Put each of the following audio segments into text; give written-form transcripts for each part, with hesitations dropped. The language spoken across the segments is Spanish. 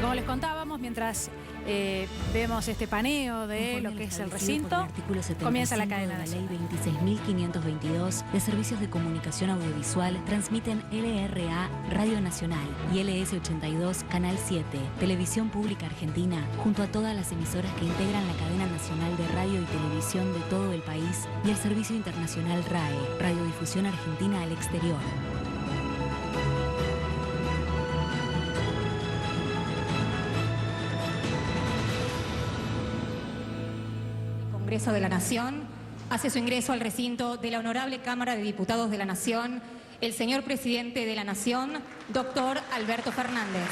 como les contábamos, mientras vemos este paneo de lo que es el recinto, comienza la cadena de la Ley 26.522 de Servicios de Comunicación Audiovisual, transmiten LRA Radio Nacional y LS82 Canal 7, Televisión Pública Argentina, junto a todas las emisoras que integran la cadena nacional de radio y televisión de todo el país y el Servicio Internacional RAE, Radiodifusión Argentina al Exterior. Congreso de la Nación, hace su ingreso al recinto de la Honorable Cámara de Diputados de la Nación, el señor Presidente de la Nación, doctor Alberto Fernández.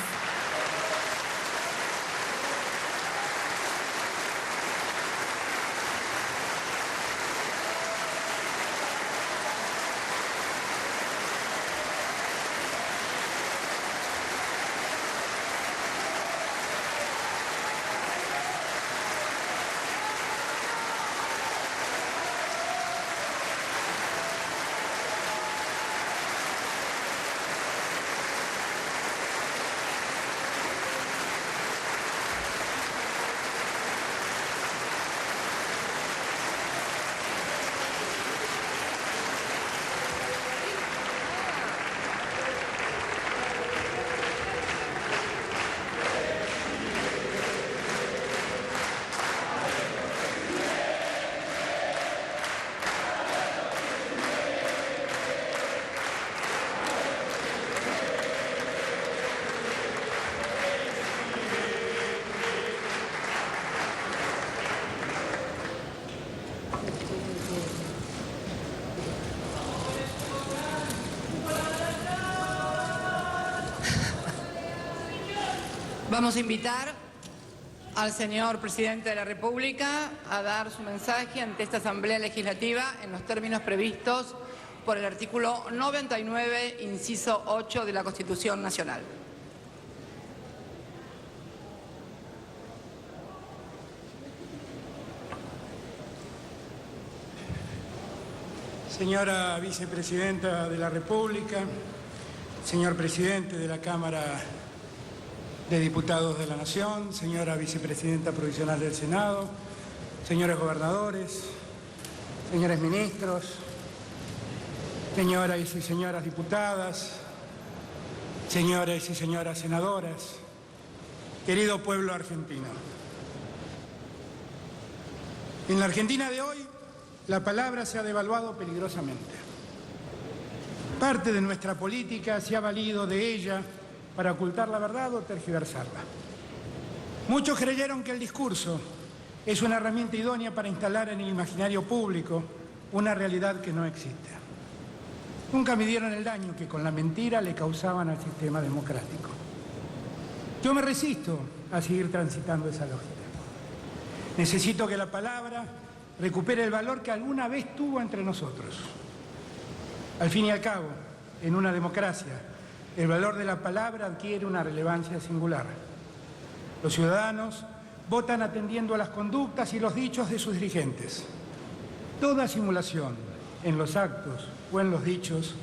Vamos a invitar al señor Presidente de la República a dar su mensaje ante esta Asamblea Legislativa en los términos previstos por el artículo 99, inciso 8 de la Constitución Nacional. Señora Vicepresidenta de la República, señor Presidente de la Cámara de Diputados de la Nación, señora Vicepresidenta Provisional del Senado, señores gobernadores, señores ministros, señoras y señoras diputadas, señores y señoras senadoras, querido pueblo argentino. En la Argentina de hoy, la palabra se ha devaluado peligrosamente. Parte de nuestra política se ha valido de ella para ocultar la verdad o tergiversarla. Muchos creyeron que el discurso es una herramienta idónea para instalar en el imaginario público una realidad que no existe. Nunca midieron el daño que con la mentira le causaban al sistema democrático. Yo me resisto a seguir transitando esa lógica. Necesito que la palabra recupere el valor que alguna vez tuvo entre nosotros. Al fin y al cabo, en una democracia, el valor de la palabra adquiere una relevancia singular. Los ciudadanos votan atendiendo a las conductas y los dichos de sus dirigentes. Toda simulación en los actos o en los dichos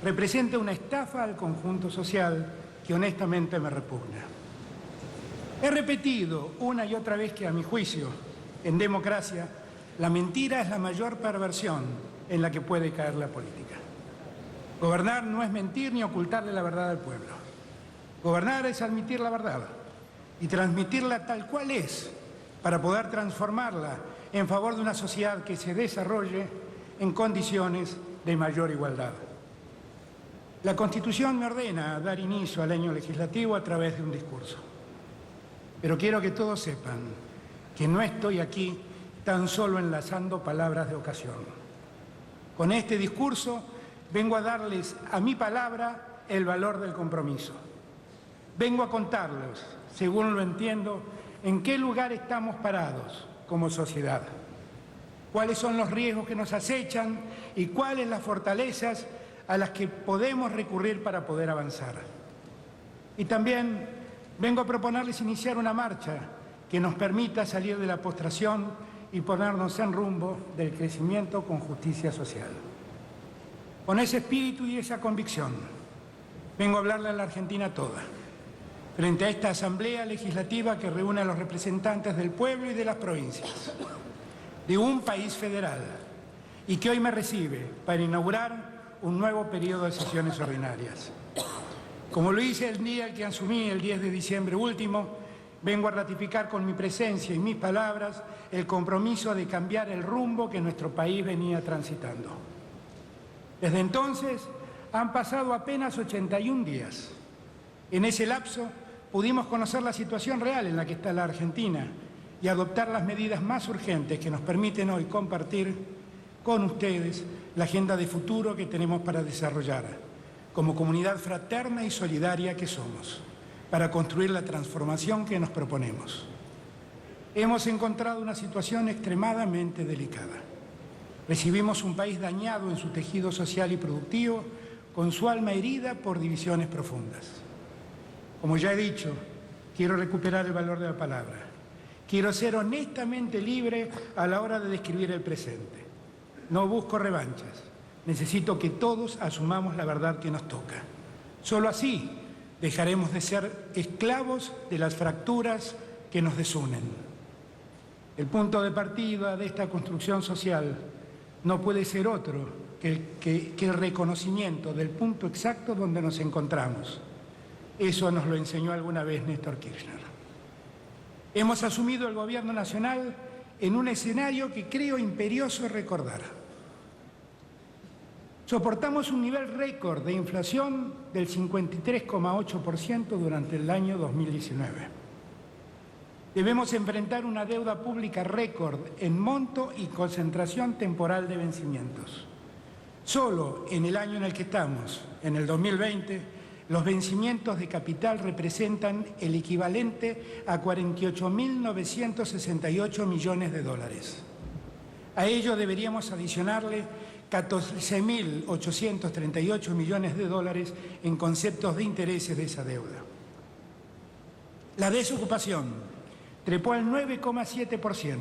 representa una estafa al conjunto social que honestamente me repugna. He repetido una y otra vez que, a mi juicio, en democracia, la mentira es la mayor perversión en la que puede caer la política. Gobernar no es mentir ni ocultarle la verdad al pueblo. Gobernar es admitir la verdad y transmitirla tal cual es para poder transformarla en favor de una sociedad que se desarrolle en condiciones de mayor igualdad. La Constitución me ordena dar inicio al año legislativo a través de un discurso. Pero quiero que todos sepan que no estoy aquí tan solo enlazando palabras de ocasión. Con este discurso vengo a darles a mi palabra el valor del compromiso. Vengo a contarles, según lo entiendo, en qué lugar estamos parados como sociedad, cuáles son los riesgos que nos acechan y cuáles las fortalezas a las que podemos recurrir para poder avanzar. Y también vengo a proponerles iniciar una marcha que nos permita salir de la postración y ponernos en rumbo del crecimiento con justicia social. Con ese espíritu y esa convicción, vengo a hablarle a la Argentina toda. frente a esta Asamblea Legislativa que reúne a los representantes del pueblo y de las provincias, de un país federal, y que hoy me recibe para inaugurar un nuevo periodo de sesiones ordinarias. Como lo hice el día que asumí, el 10 de diciembre último, vengo a ratificar con mi presencia y mis palabras el compromiso de cambiar el rumbo que nuestro país venía transitando. Desde entonces han pasado apenas 81 días. En ese lapso pudimos conocer la situación real en la que está la Argentina y adoptar las medidas más urgentes que nos permiten hoy compartir con ustedes la agenda de futuro que tenemos para desarrollar como comunidad fraterna y solidaria que somos, para construir la transformación que nos proponemos. Hemos encontrado una situación extremadamente delicada. Recibimos un país dañado en su tejido social y productivo, con su alma herida por divisiones profundas. Como ya he dicho, quiero recuperar el valor de la palabra. Quiero ser honestamente libre a la hora de describir el presente. No busco revanchas. Necesito que todos asumamos la verdad que nos toca. Solo así dejaremos de ser esclavos de las fracturas que nos desunen. El punto de partida de esta construcción social no puede ser otro que el reconocimiento del punto exacto donde nos encontramos. Eso nos lo enseñó alguna vez Néstor Kirchner. Hemos asumido el gobierno nacional en un escenario que creo imperioso recordar. Soportamos un nivel récord de inflación del 53,8% durante el año 2019. Debemos enfrentar una deuda pública récord en monto y concentración temporal de vencimientos. Solo en el año en el que estamos, en el 2020, los vencimientos de capital representan el equivalente a 48.968 millones de dólares. A ello deberíamos adicionarle 14.838 millones de dólares en conceptos de intereses de esa deuda. La desocupación trepó al 9,7%,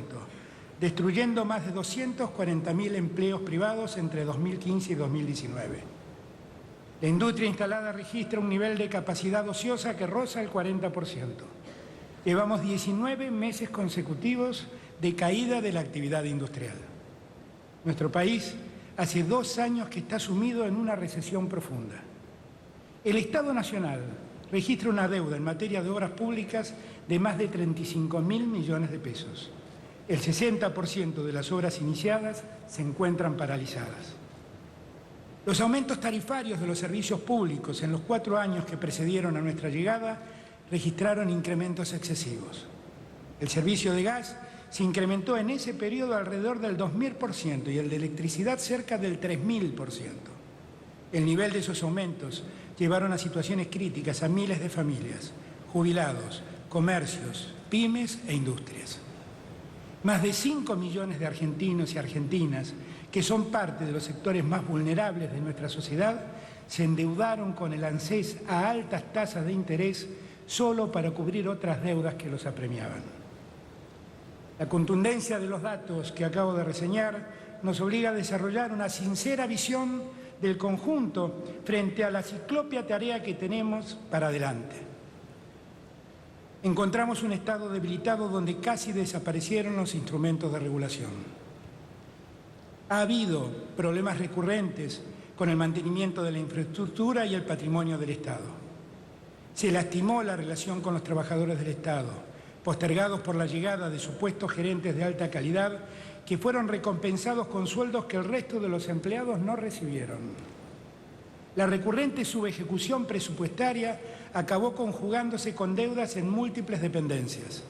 destruyendo más de 240.000 empleos privados entre 2015 y 2019. La industria instalada registra un nivel de capacidad ociosa que roza el 40%. Llevamos 19 meses consecutivos de caída de la actividad industrial. Nuestro país hace 2 años que está sumido en una recesión profunda. El Estado Nacional registra una deuda en materia de obras públicas de más de 35.000 millones de pesos. El 60% de las obras iniciadas se encuentran paralizadas. Los aumentos tarifarios de los servicios públicos en los 4 años que precedieron a nuestra llegada registraron incrementos excesivos. El servicio de gas se incrementó en ese periodo alrededor del 2.000% y el de electricidad cerca del 3.000%. El nivel de esos aumentos llevaron a situaciones críticas a miles de familias, jubilados, comercios, pymes e industrias. Más de 5 millones de argentinos y argentinas, que son parte de los sectores más vulnerables de nuestra sociedad, se endeudaron con el ANSES a altas tasas de interés solo para cubrir otras deudas que los apremiaban. La contundencia de los datos que acabo de reseñar nos obliga a desarrollar una sincera visión del conjunto frente a la ciclópea tarea que tenemos para adelante. Encontramos un Estado debilitado donde casi desaparecieron los instrumentos de regulación. Ha habido problemas recurrentes con el mantenimiento de la infraestructura y el patrimonio del Estado. Se lastimó la relación con los trabajadores del Estado, postergados por la llegada de supuestos gerentes de alta calidad que fueron recompensados con sueldos que el resto de los empleados no recibieron. La recurrente subejecución presupuestaria acabó conjugándose con deudas en múltiples dependencias,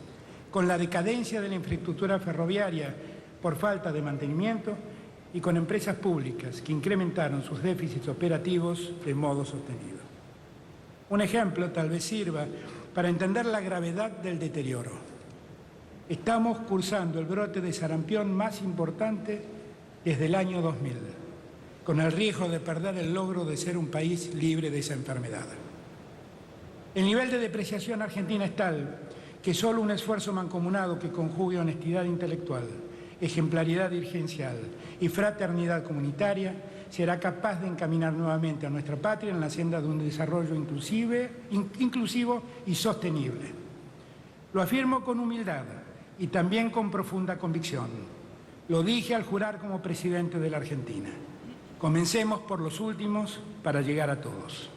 con la decadencia de la infraestructura ferroviaria por falta de mantenimiento y con empresas públicas que incrementaron sus déficits operativos de modo sostenido. Un ejemplo tal vez sirva para entender la gravedad del deterioro. Estamos cursando el brote de sarampión más importante desde el año 2000, con el riesgo de perder el logro de ser un país libre de esa enfermedad. El nivel de depreciación argentina es tal que solo un esfuerzo mancomunado que conjugue honestidad intelectual, ejemplaridad dirigencial y fraternidad comunitaria, será capaz de encaminar nuevamente a nuestra patria en la senda de un desarrollo inclusivo y sostenible. Lo afirmo con humildad y también con profunda convicción. Lo dije al jurar como presidente de la Argentina. Comencemos por los últimos para llegar a todos.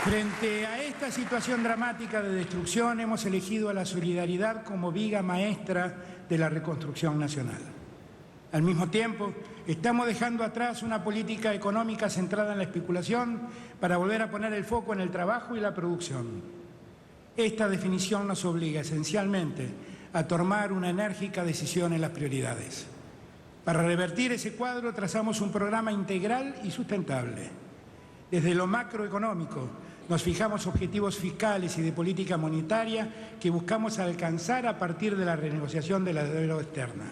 Frente a esta situación dramática de destrucción, hemos elegido a la solidaridad como viga maestra de la reconstrucción nacional. Al mismo tiempo, estamos dejando atrás una política económica centrada en la especulación para volver a poner el foco en el trabajo y la producción. Esta definición nos obliga esencialmente a tomar una enérgica decisión en las prioridades. Para revertir ese cuadro, trazamos un programa integral y sustentable. Desde lo macroeconómico, nos fijamos objetivos fiscales y de política monetaria que buscamos alcanzar a partir de la renegociación de la deuda externa.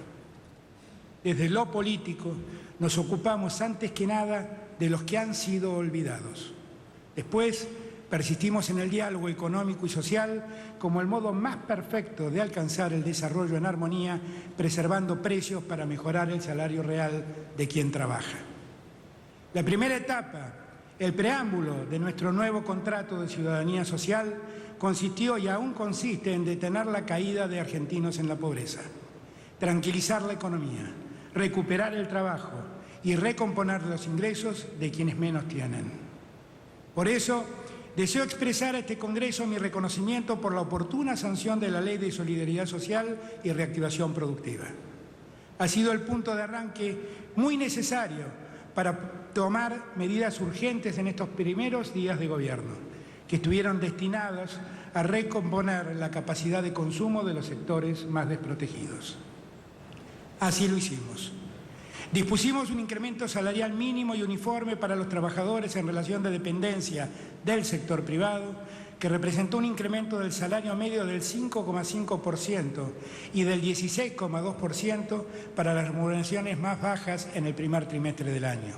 Desde lo político, nos ocupamos antes que nada de los que han sido olvidados. Después, persistimos en el diálogo económico y social como el modo más perfecto de alcanzar el desarrollo en armonía, preservando precios para mejorar el salario real de quien trabaja. La primera etapa, el preámbulo de nuestro nuevo contrato de ciudadanía social, consistió y aún consiste en detener la caída de argentinos en la pobreza, tranquilizar la economía, recuperar el trabajo y recomponer los ingresos de quienes menos tienen. Por eso, deseo expresar a este Congreso mi reconocimiento por la oportuna sanción de la Ley de Solidaridad Social y Reactivación Productiva. Ha sido el punto de arranque muy necesario para tomar medidas urgentes en estos primeros días de gobierno, que estuvieron destinadas a recomponer la capacidad de consumo de los sectores más desprotegidos. Así lo hicimos. Dispusimos un incremento salarial mínimo y uniforme para los trabajadores en relación de dependencia del sector privado, que representó un incremento del salario medio del 5,5% y del 16,2% para las remuneraciones más bajas en el primer trimestre del año.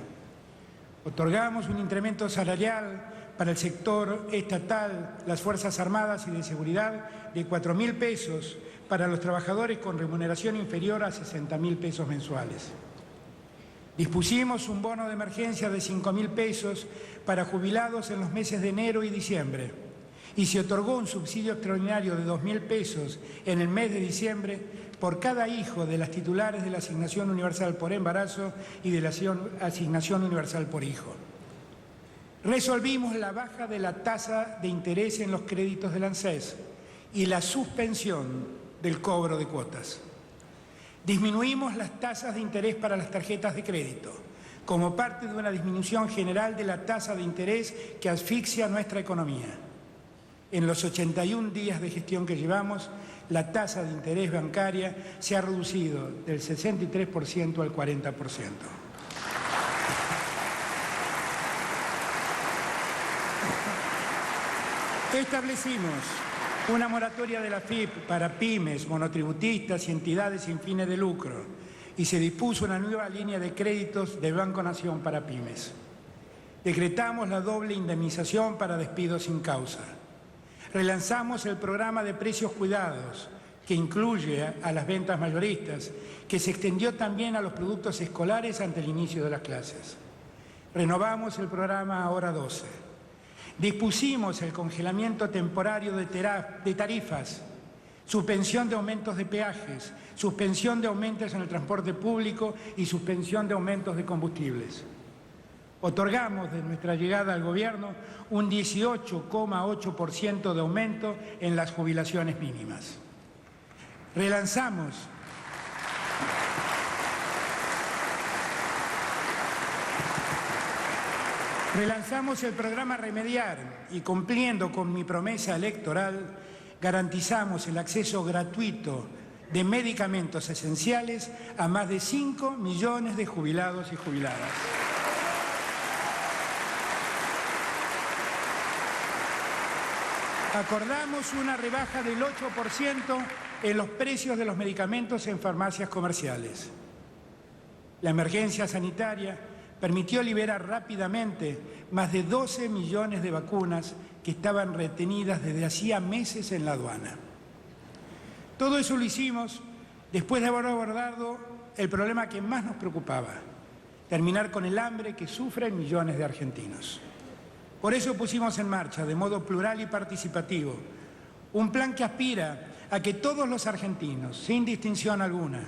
Otorgamos un incremento salarial para el sector estatal, las Fuerzas Armadas y de Seguridad de 4.000 pesos para los trabajadores con remuneración inferior a 60.000 pesos mensuales. Dispusimos un bono de emergencia de 5.000 pesos para jubilados en los meses de enero y diciembre y se otorgó un subsidio extraordinario de 2.000 pesos en el mes de diciembre por cada hijo de las titulares de la Asignación Universal por Embarazo y de la Asignación Universal por Hijo. Resolvimos la baja de la tasa de interés en los créditos del ANSES y la suspensión del cobro de cuotas. Disminuimos las tasas de interés para las tarjetas de crédito, como parte de una disminución general de la tasa de interés que asfixia nuestra economía. En los 81 días de gestión que llevamos, la tasa de interés bancaria se ha reducido del 63% al 40%. Establecimos una moratoria de la AFIP para pymes, monotributistas y entidades sin fines de lucro y se dispuso una nueva línea de créditos del Banco Nación para pymes. Decretamos la doble indemnización para despidos sin causa. Relanzamos el programa de precios cuidados, que incluye a las ventas mayoristas, que se extendió también a los productos escolares ante el inicio de las clases. Renovamos el programa Ahora 12. Dispusimos el congelamiento temporario de tarifas, suspensión de aumentos de peajes, suspensión de aumentos en el transporte público y suspensión de aumentos de combustibles. Otorgamos desde nuestra llegada al gobierno un 18,8% de aumento en las jubilaciones mínimas. Relanzamos el programa Remediar y, cumpliendo con mi promesa electoral, garantizamos el acceso gratuito de medicamentos esenciales a más de 5 millones de jubilados y jubiladas. Acordamos una rebaja del 8% en los precios de los medicamentos en farmacias comerciales. La emergencia sanitaria permitió liberar rápidamente más de 12 millones de vacunas que estaban retenidas desde hacía meses en la aduana. Todo eso lo hicimos después de haber abordado el problema que más nos preocupaba, terminar con el hambre que sufren millones de argentinos. Por eso pusimos en marcha, de modo plural y participativo, un plan que aspira a que todos los argentinos, sin distinción alguna,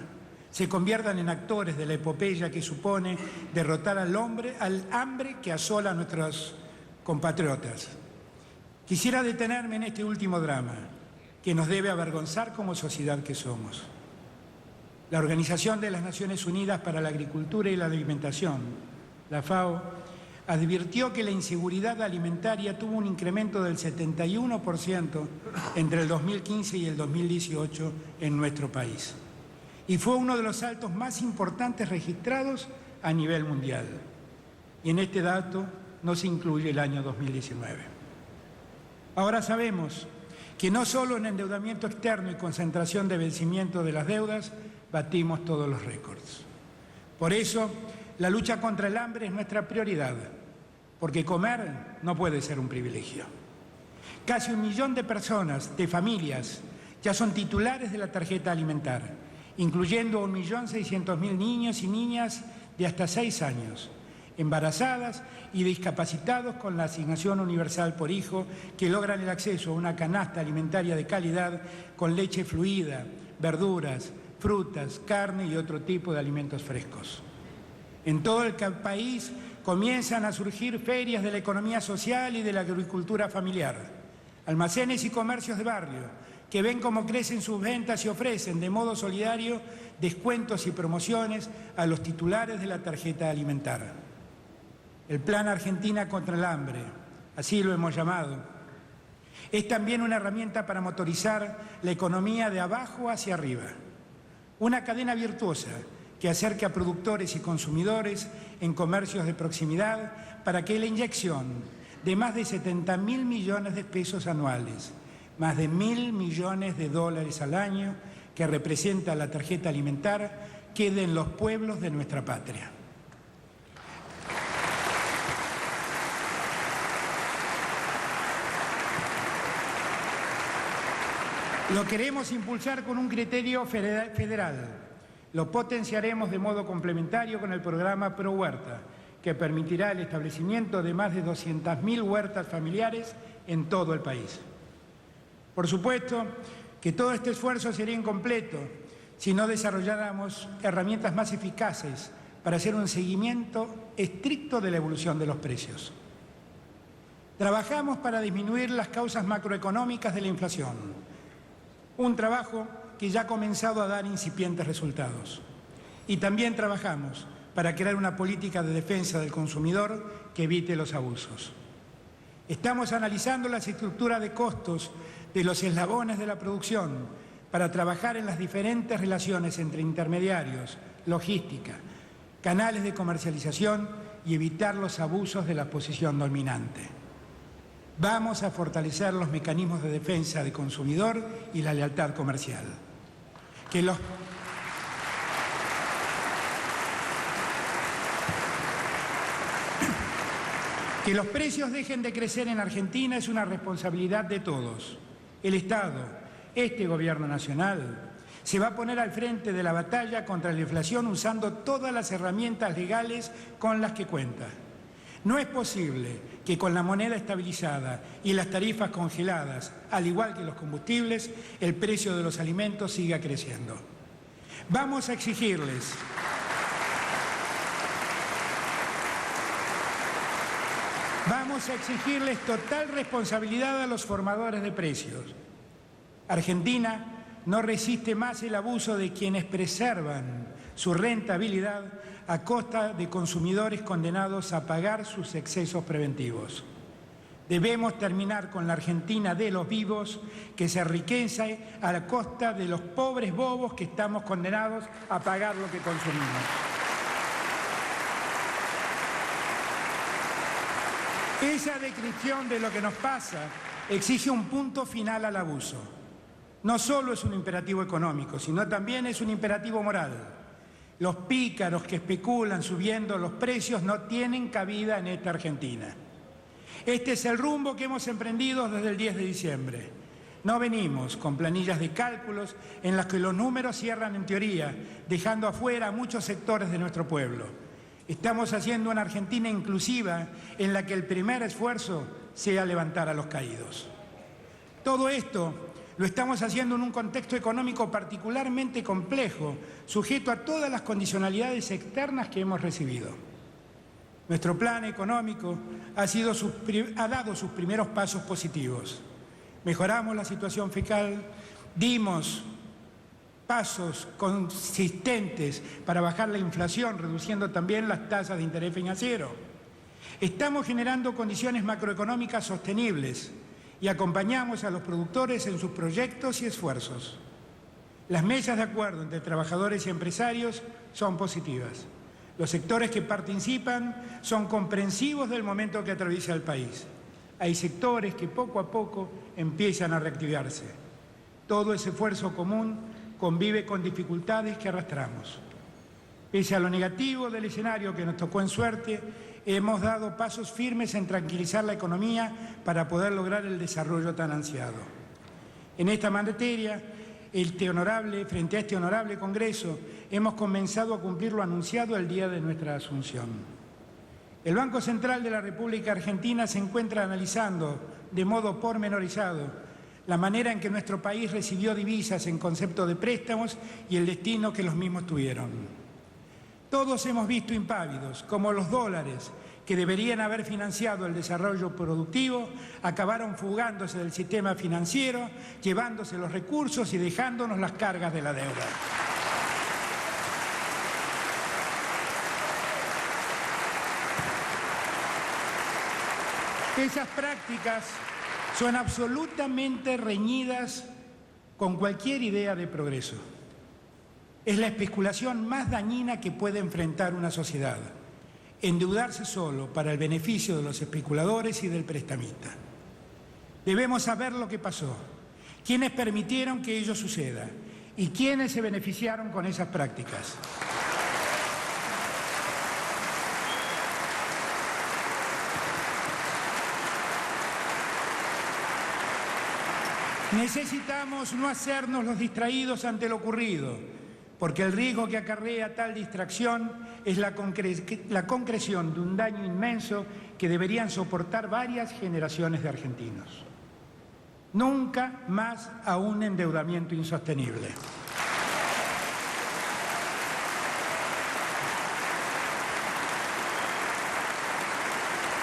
se conviertan en actores de la epopeya que supone derrotar al hambre que asola a nuestros compatriotas. Quisiera detenerme en este último drama, que nos debe avergonzar como sociedad que somos. La Organización de las Naciones Unidas para la Agricultura y la Alimentación, la FAO, advirtió que la inseguridad alimentaria tuvo un incremento del 71% entre el 2015 y el 2018 en nuestro país. Y fue uno de los saltos más importantes registrados a nivel mundial. Y en este dato no se incluye el año 2019. Ahora sabemos que no solo en endeudamiento externo y concentración de vencimiento de las deudas batimos todos los récords. Por eso, la lucha contra el hambre es nuestra prioridad, porque comer no puede ser un privilegio. Casi 1 millón de personas, de familias, ya son titulares de la tarjeta alimentar, incluyendo a 1.600.000 niños y niñas de hasta 6 años, embarazadas y discapacitados con la asignación universal por hijo, que logran el acceso a una canasta alimentaria de calidad con leche fluida, verduras, frutas, carne y otro tipo de alimentos frescos. En todo el país comienzan a surgir ferias de la economía social y de la agricultura familiar, almacenes y comercios de barrio que ven cómo crecen sus ventas y ofrecen de modo solidario descuentos y promociones a los titulares de la tarjeta alimentar. El Plan Argentina contra el Hambre, así lo hemos llamado, es también una herramienta para motorizar la economía de abajo hacia arriba, una cadena virtuosa que acerque a productores y consumidores en comercios de proximidad para que la inyección de más de 70.000 millones de pesos anuales, más de 1.000 millones de dólares al año que representa la tarjeta alimentar, quede en los pueblos de nuestra patria. Lo queremos impulsar con un criterio federal. Lo potenciaremos de modo complementario con el programa Pro Huerta, que permitirá el establecimiento de más de 200.000 huertas familiares en todo el país. Por supuesto que todo este esfuerzo sería incompleto si no desarrolláramos herramientas más eficaces para hacer un seguimiento estricto de la evolución de los precios. Trabajamos para disminuir las causas macroeconómicas de la inflación, un trabajo que ya ha comenzado a dar incipientes resultados. Y también trabajamos para crear una política de defensa del consumidor que evite los abusos. Estamos analizando las estructuras de costos de los eslabones de la producción para trabajar en las diferentes relaciones entre intermediarios, logística, canales de comercialización y evitar los abusos de la posición dominante. Vamos a fortalecer los mecanismos de defensa del consumidor y la lealtad comercial. Que los precios dejen de crecer en Argentina es una responsabilidad de todos. El Estado, este Gobierno nacional, se va a poner al frente de la batalla contra la inflación usando todas las herramientas legales con las que cuenta. No es posible que con la moneda estabilizada y las tarifas congeladas, al igual que los combustibles, el precio de los alimentos siga creciendo. Vamos a exigirles total responsabilidad a los formadores de precios. Argentina no resiste más el abuso de quienes preservan su rentabilidad a costa de consumidores condenados a pagar sus excesos preventivos. Debemos terminar con la Argentina de los vivos que se enriquece a la costa de los pobres bobos que estamos condenados a pagar lo que consumimos. Esa descripción de lo que nos pasa exige un punto final al abuso. No solo es un imperativo económico, sino también es un imperativo moral. Los pícaros que especulan subiendo los precios no tienen cabida en esta Argentina. Este es el rumbo que hemos emprendido desde el 10 de diciembre. No venimos con planillas de cálculos en las que los números cierran en teoría, dejando afuera a muchos sectores de nuestro pueblo. Estamos haciendo una Argentina inclusiva en la que el primer esfuerzo sea levantar a los caídos. Todo esto lo estamos haciendo en un contexto económico particularmente complejo, sujeto a todas las condicionalidades externas que hemos recibido. Nuestro plan económico ha dado sus primeros pasos positivos. Mejoramos la situación fiscal, dimos pasos consistentes para bajar la inflación, reduciendo también las tasas de interés financiero. Estamos generando condiciones macroeconómicas sostenibles y acompañamos a los productores en sus proyectos y esfuerzos. Las mesas de acuerdo entre trabajadores y empresarios son positivas. Los sectores que participan son comprensivos del momento que atraviesa el país. Hay sectores que poco a poco empiezan a reactivarse. Todo ese esfuerzo común convive con dificultades que arrastramos. Pese a lo negativo del escenario que nos tocó en suerte, hemos dado pasos firmes en tranquilizar la economía para poder lograr el desarrollo tan ansiado. En esta materia, frente a este honorable Congreso, hemos comenzado a cumplir lo anunciado el día de nuestra asunción. El Banco Central de la República Argentina se encuentra analizando de modo pormenorizado la manera en que nuestro país recibió divisas en concepto de préstamos y el destino que los mismos tuvieron. Todos hemos visto impávidos cómo los dólares que deberían haber financiado el desarrollo productivo acabaron fugándose del sistema financiero, llevándose los recursos y dejándonos las cargas de la deuda. Esas prácticas son absolutamente reñidas con cualquier idea de progreso. Es la especulación más dañina que puede enfrentar una sociedad. Endeudarse solo para el beneficio de los especuladores y del prestamista. Debemos saber lo que pasó, quiénes permitieron que ello suceda y quiénes se beneficiaron con esas prácticas. Necesitamos no hacernos los distraídos ante lo ocurrido, porque el riesgo que acarrea tal distracción es la concreción de un daño inmenso que deberían soportar varias generaciones de argentinos. Nunca más a un endeudamiento insostenible.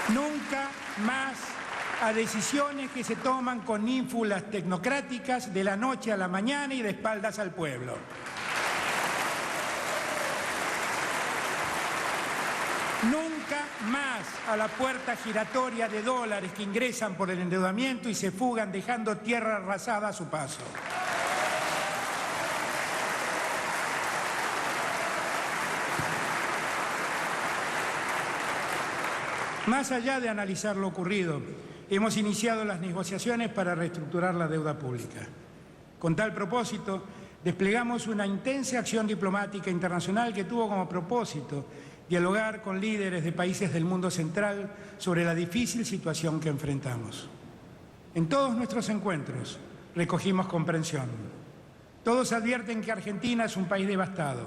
Nunca más a decisiones que se toman con ínfulas tecnocráticas de la noche a la mañana y de espaldas al pueblo. Nunca más a la puerta giratoria de dólares que ingresan por el endeudamiento y se fugan dejando tierra arrasada a su paso. Más allá de analizar lo ocurrido, hemos iniciado las negociaciones para reestructurar la deuda pública. Con tal propósito, desplegamos una intensa acción diplomática internacional que tuvo como propósito dialogar con líderes de países del mundo central sobre la difícil situación que enfrentamos. En todos nuestros encuentros recogimos comprensión. Todos advierten que Argentina es un país devastado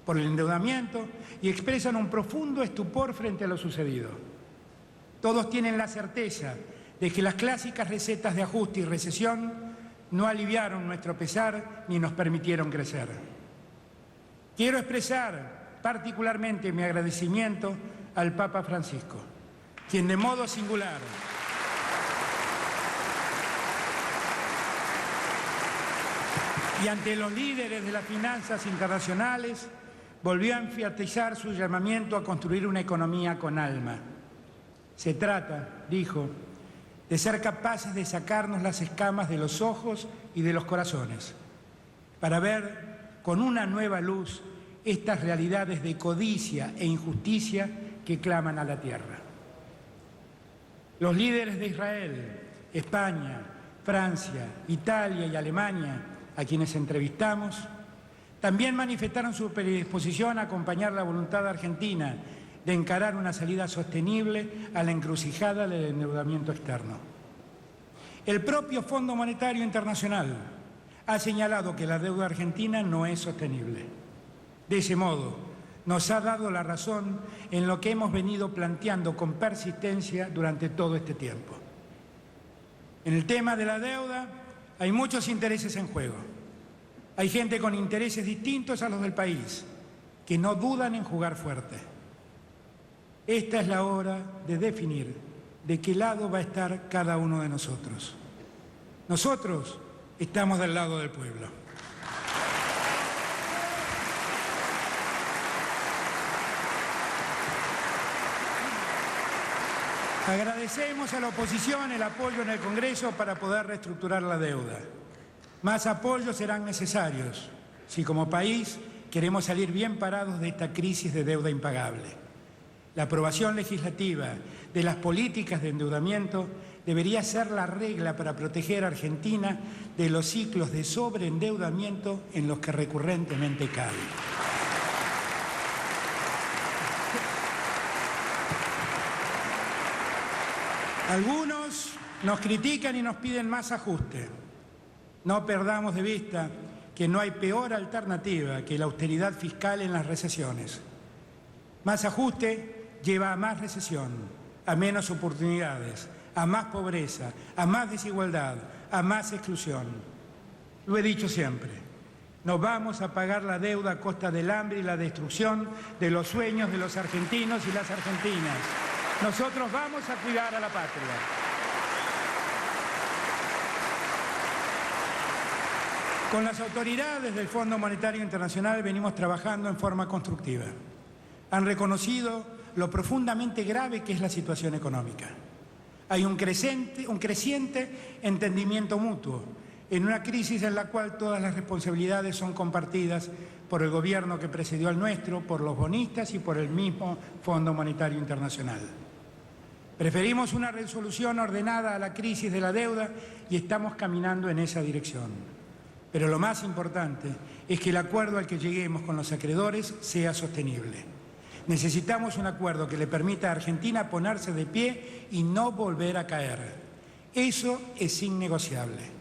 por el endeudamiento y expresan un profundo estupor frente a lo sucedido. Todos tienen la certeza de que las clásicas recetas de ajuste y recesión no aliviaron nuestro pesar ni nos permitieron crecer. Quiero expresar particularmente mi agradecimiento al Papa Francisco, quien de modo singular y ante los líderes de las finanzas internacionales volvió a enfatizar su llamamiento a construir una economía con alma. Se trata, dijo, de ser capaces de sacarnos las escamas de los ojos y de los corazones, para ver con una nueva luz estas realidades de codicia e injusticia que claman a la tierra. Los líderes de Israel, España, Francia, Italia y Alemania, a quienes entrevistamos, También manifestaron su predisposición a acompañar la voluntad argentina de encarar una salida sostenible a la encrucijada del endeudamiento externo. El propio Fondo Monetario Internacional ha señalado que la deuda argentina no es sostenible. De ese modo, nos ha dado la razón en lo que hemos venido planteando con persistencia durante todo este tiempo. En el tema de la deuda hay muchos intereses en juego. Hay gente con intereses distintos a los del país, que no dudan en jugar fuerte. Esta es la hora de definir de qué lado va a estar cada uno de nosotros. Nosotros estamos del lado del pueblo. Agradecemos a la oposición el apoyo en el Congreso para poder reestructurar la deuda. Más apoyos serán necesarios si como país queremos salir bien parados de esta crisis de deuda impagable. La aprobación legislativa de las políticas de endeudamiento debería ser la regla para proteger a Argentina de los ciclos de sobreendeudamiento en los que recurrentemente cae. Algunos nos critican y nos piden más ajuste. No perdamos de vista que no hay peor alternativa que la austeridad fiscal en las recesiones. Más ajuste lleva a más recesión, a menos oportunidades, a más pobreza, a más desigualdad, a más exclusión. Lo he dicho siempre, no vamos a pagar la deuda a costa del hambre y la destrucción de los sueños de los argentinos y las argentinas. Nosotros vamos a cuidar a la patria. Con las autoridades del Fondo Monetario Internacional venimos trabajando en forma constructiva. Han reconocido lo profundamente grave que es la situación económica. Hay un creciente entendimiento mutuo en una crisis en la cual todas las responsabilidades son compartidas por el gobierno que precedió al nuestro, por los bonistas y por el mismo Fondo Monetario Internacional. Preferimos una resolución ordenada a la crisis de la deuda y estamos caminando en esa dirección. Pero lo más importante es que el acuerdo al que lleguemos con los acreedores sea sostenible. Necesitamos un acuerdo que le permita a Argentina ponerse de pie y no volver a caer. Eso es innegociable.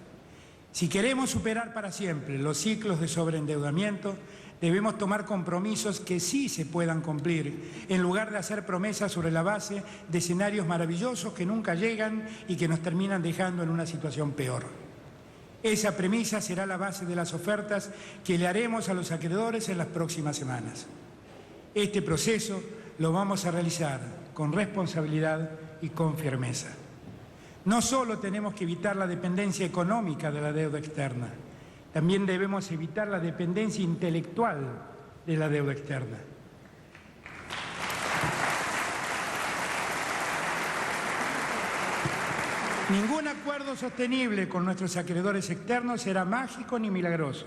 Si queremos superar para siempre los ciclos de sobreendeudamiento, debemos tomar compromisos que sí se puedan cumplir, en lugar de hacer promesas sobre la base de escenarios maravillosos que nunca llegan y que nos terminan dejando en una situación peor. Esa premisa será la base de las ofertas que le haremos a los acreedores en las próximas semanas. Este proceso lo vamos a realizar con responsabilidad y con firmeza. No solo tenemos que evitar la dependencia económica de la deuda externa, también debemos evitar la dependencia intelectual de la deuda externa. Ningún acuerdo sostenible con nuestros acreedores externos será mágico ni milagroso.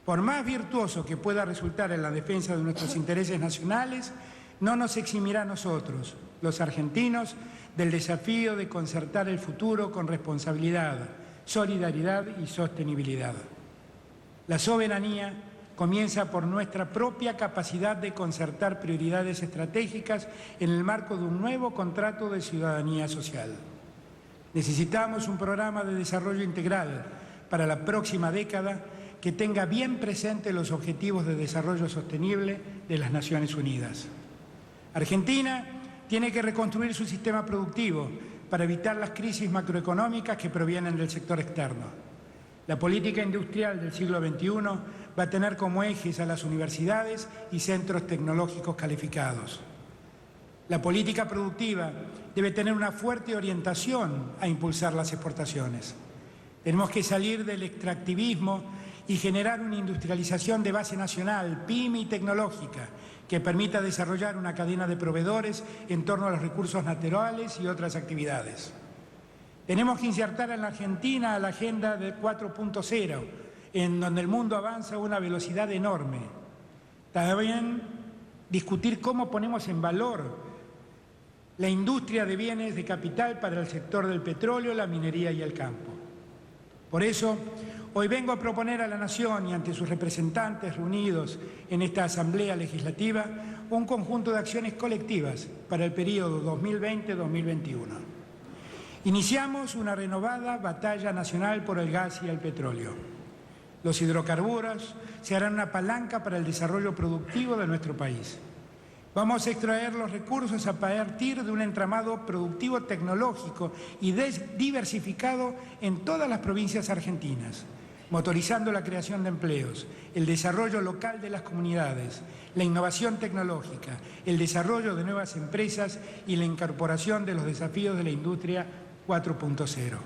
Por más virtuoso que pueda resultar en la defensa de nuestros intereses nacionales, no nos eximirá a nosotros, los argentinos, del desafío de concertar el futuro con responsabilidad, solidaridad y sostenibilidad. La soberanía comienza por nuestra propia capacidad de concertar prioridades estratégicas en el marco de un nuevo contrato de ciudadanía social. Necesitamos un programa de desarrollo integral para la próxima década que tenga bien presente los objetivos de desarrollo sostenible de las Naciones Unidas. Argentina tiene que reconstruir su sistema productivo para evitar las crisis macroeconómicas que provienen del sector externo. La política industrial del siglo XXI va a tener como ejes a las universidades y centros tecnológicos calificados. La política productiva debe tener una fuerte orientación a impulsar las exportaciones. Tenemos que salir del extractivismo y generar una industrialización de base nacional, pyme y tecnológica, que permita desarrollar una cadena de proveedores en torno a los recursos naturales y otras actividades. Tenemos que insertar en la Argentina la agenda de 4.0, en donde el mundo avanza a una velocidad enorme. También discutir cómo ponemos en valor la industria de bienes de capital para el sector del petróleo, la minería y el campo. Por eso, Hoy vengo a proponer a la Nación y ante sus representantes reunidos en esta Asamblea Legislativa un conjunto de acciones colectivas para el periodo 2020-2021. Iniciamos una renovada batalla nacional por el gas y el petróleo. Los hidrocarburos se harán una palanca para el desarrollo productivo de nuestro país. Vamos a extraer los recursos a partir de un entramado productivo tecnológico y diversificado en todas las provincias argentinas, motorizando la creación de empleos, el desarrollo local de las comunidades, la innovación tecnológica, el desarrollo de nuevas empresas y la incorporación de los desafíos de la industria 4.0.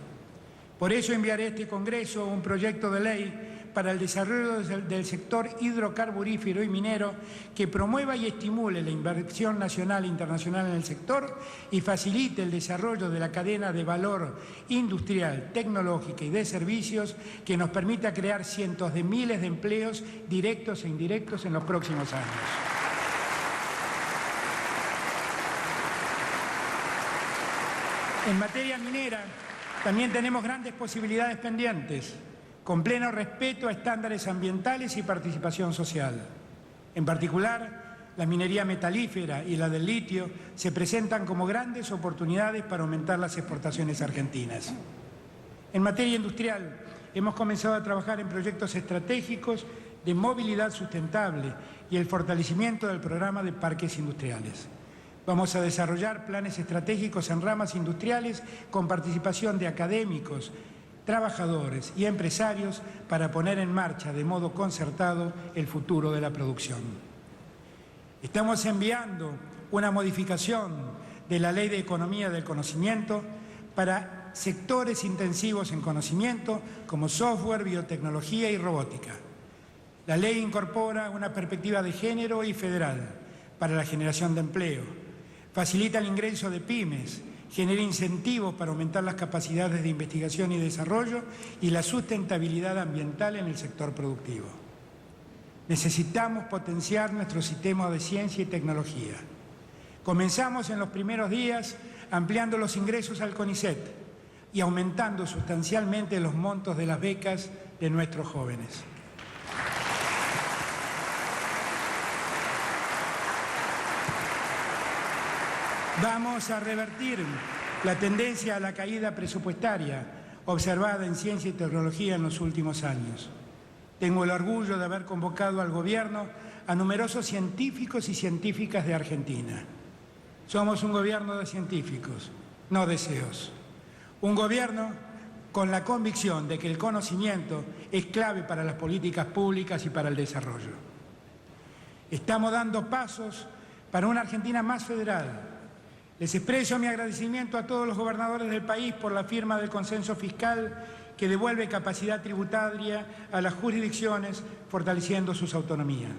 Por eso enviaré a este Congreso un proyecto de ley para el desarrollo del sector hidrocarburífero y minero que promueva y estimule la inversión nacional e internacional en el sector y facilite el desarrollo de la cadena de valor industrial, tecnológica y de servicios que nos permita crear cientos de miles de empleos directos e indirectos en los próximos años. En materia minera, también tenemos grandes posibilidades pendientes, con pleno respeto a estándares ambientales y participación social. En particular, la minería metalífera y la del litio se presentan como grandes oportunidades para aumentar las exportaciones argentinas. En materia industrial, hemos comenzado a trabajar en proyectos estratégicos de movilidad sustentable y el fortalecimiento del programa de parques industriales. Vamos a desarrollar planes estratégicos en ramas industriales con participación de académicos, trabajadores y empresarios para poner en marcha de modo concertado el futuro de la producción. Estamos enviando una modificación de la Ley de Economía del Conocimiento para sectores intensivos en conocimiento como software, biotecnología y robótica. La ley incorpora una perspectiva de género y federal para la generación de empleo, facilita el ingreso de pymes, genera incentivos para aumentar las capacidades de investigación y desarrollo y la sustentabilidad ambiental en el sector productivo. Necesitamos potenciar nuestro sistema de ciencia y tecnología. Comenzamos en los primeros días ampliando los ingresos al CONICET y aumentando sustancialmente los montos de las becas de nuestros jóvenes. Vamos a revertir la tendencia a la caída presupuestaria observada en ciencia y tecnología en los últimos años. Tengo el orgullo de haber convocado al Gobierno a numerosos científicos y científicas de Argentina. Somos un gobierno de científicos, no de CEOs. Un gobierno con la convicción de que el conocimiento es clave para las políticas públicas y para el desarrollo. Estamos dando pasos para una Argentina más federal. Les expreso mi agradecimiento a todos los gobernadores del país por la firma del consenso fiscal que devuelve capacidad tributaria a las jurisdicciones, fortaleciendo sus autonomías.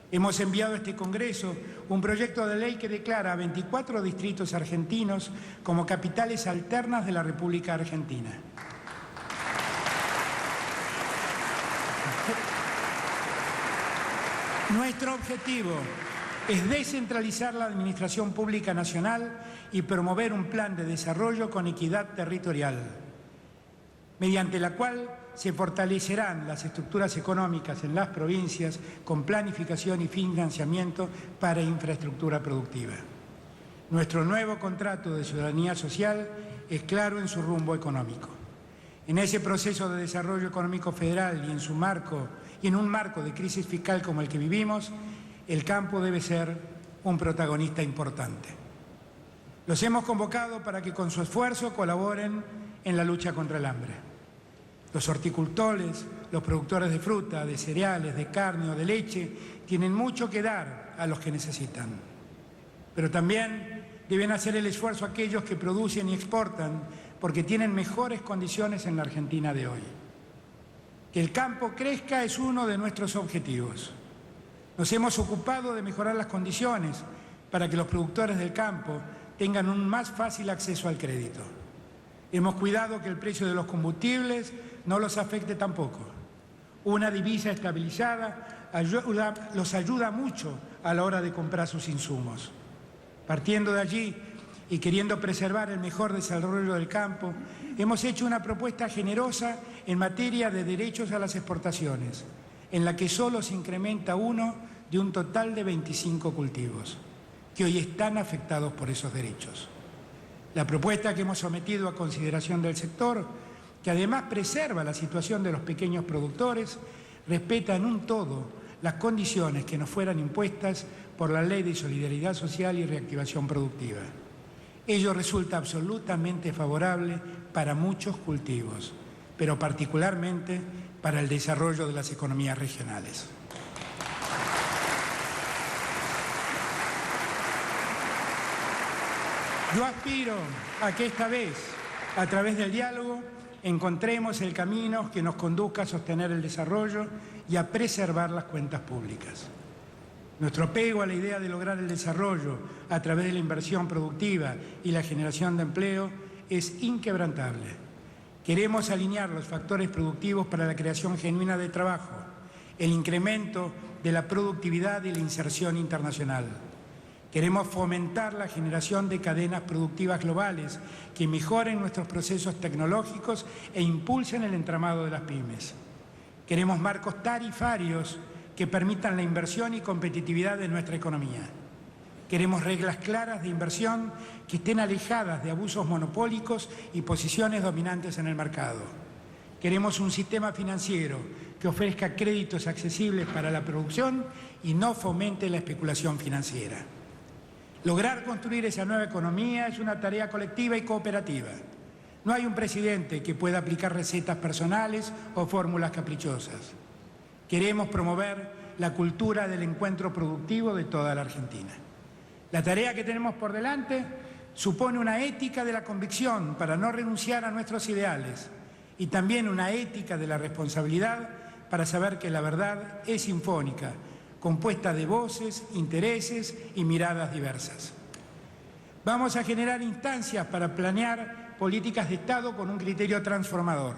Hemos enviado a este Congreso un proyecto de ley que declara a 24 distritos argentinos como capitales alternas de la República Argentina. Nuestro objetivo es descentralizar la administración pública nacional y promover un plan de desarrollo con equidad territorial, mediante la cual se fortalecerán las estructuras económicas en las provincias con planificación y financiamiento para infraestructura productiva. Nuestro nuevo contrato de ciudadanía social es claro en su rumbo económico. En ese proceso de desarrollo económico federal y en un marco de crisis fiscal como el que vivimos, el campo debe ser un protagonista importante. Los hemos convocado para que con su esfuerzo colaboren en la lucha contra el hambre. Los horticultores, los productores de fruta, de cereales, de carne o de leche tienen mucho que dar a los que necesitan. Pero también deben hacer el esfuerzo aquellos que producen y exportan porque tienen mejores condiciones en la Argentina de hoy. Que el campo crezca es uno de nuestros objetivos. Nos hemos ocupado de mejorar las condiciones para que los productores del campo tengan un más fácil acceso al crédito. Hemos cuidado que el precio de los combustibles no los afecte tampoco. Una divisa estabilizada los ayuda mucho a la hora de comprar sus insumos. Partiendo de allí y queriendo preservar el mejor desarrollo del campo, hemos hecho una propuesta generosa en materia de derechos a las exportaciones, en la que solo se incrementa uno de un total de 25 cultivos, que hoy están afectados por esos derechos. La propuesta que hemos sometido a consideración del sector, que además preserva la situación de los pequeños productores, respeta en un todo las condiciones que nos fueran impuestas por la Ley de Solidaridad Social y Reactivación Productiva. Ello resulta absolutamente favorable para muchos cultivos, pero particularmente para el desarrollo de las economías regionales. Yo aspiro a que esta vez, a través del diálogo, encontremos el camino que nos conduzca a sostener el desarrollo y a preservar las cuentas públicas. Nuestro apego a la idea de lograr el desarrollo a través de la inversión productiva y la generación de empleo es inquebrantable. Queremos alinear los factores productivos para la creación genuina de trabajo, el incremento de la productividad y la inserción internacional. Queremos fomentar la generación de cadenas productivas globales que mejoren nuestros procesos tecnológicos e impulsen el entramado de las pymes. Queremos marcos tarifarios que permitan la inversión y competitividad de nuestra economía. Queremos reglas claras de inversión que estén alejadas de abusos monopólicos y posiciones dominantes en el mercado. Queremos un sistema financiero que ofrezca créditos accesibles para la producción y no fomente la especulación financiera. Lograr construir esa nueva economía es una tarea colectiva y cooperativa. No hay un presidente que pueda aplicar recetas personales o fórmulas caprichosas. Queremos promover la cultura del encuentro productivo de toda la Argentina. La tarea que tenemos por delante supone una ética de la convicción para no renunciar a nuestros ideales y también una ética de la responsabilidad para saber que la verdad es sinfónica, compuesta de voces, intereses y miradas diversas. Vamos a generar instancias para planear políticas de Estado con un criterio transformador.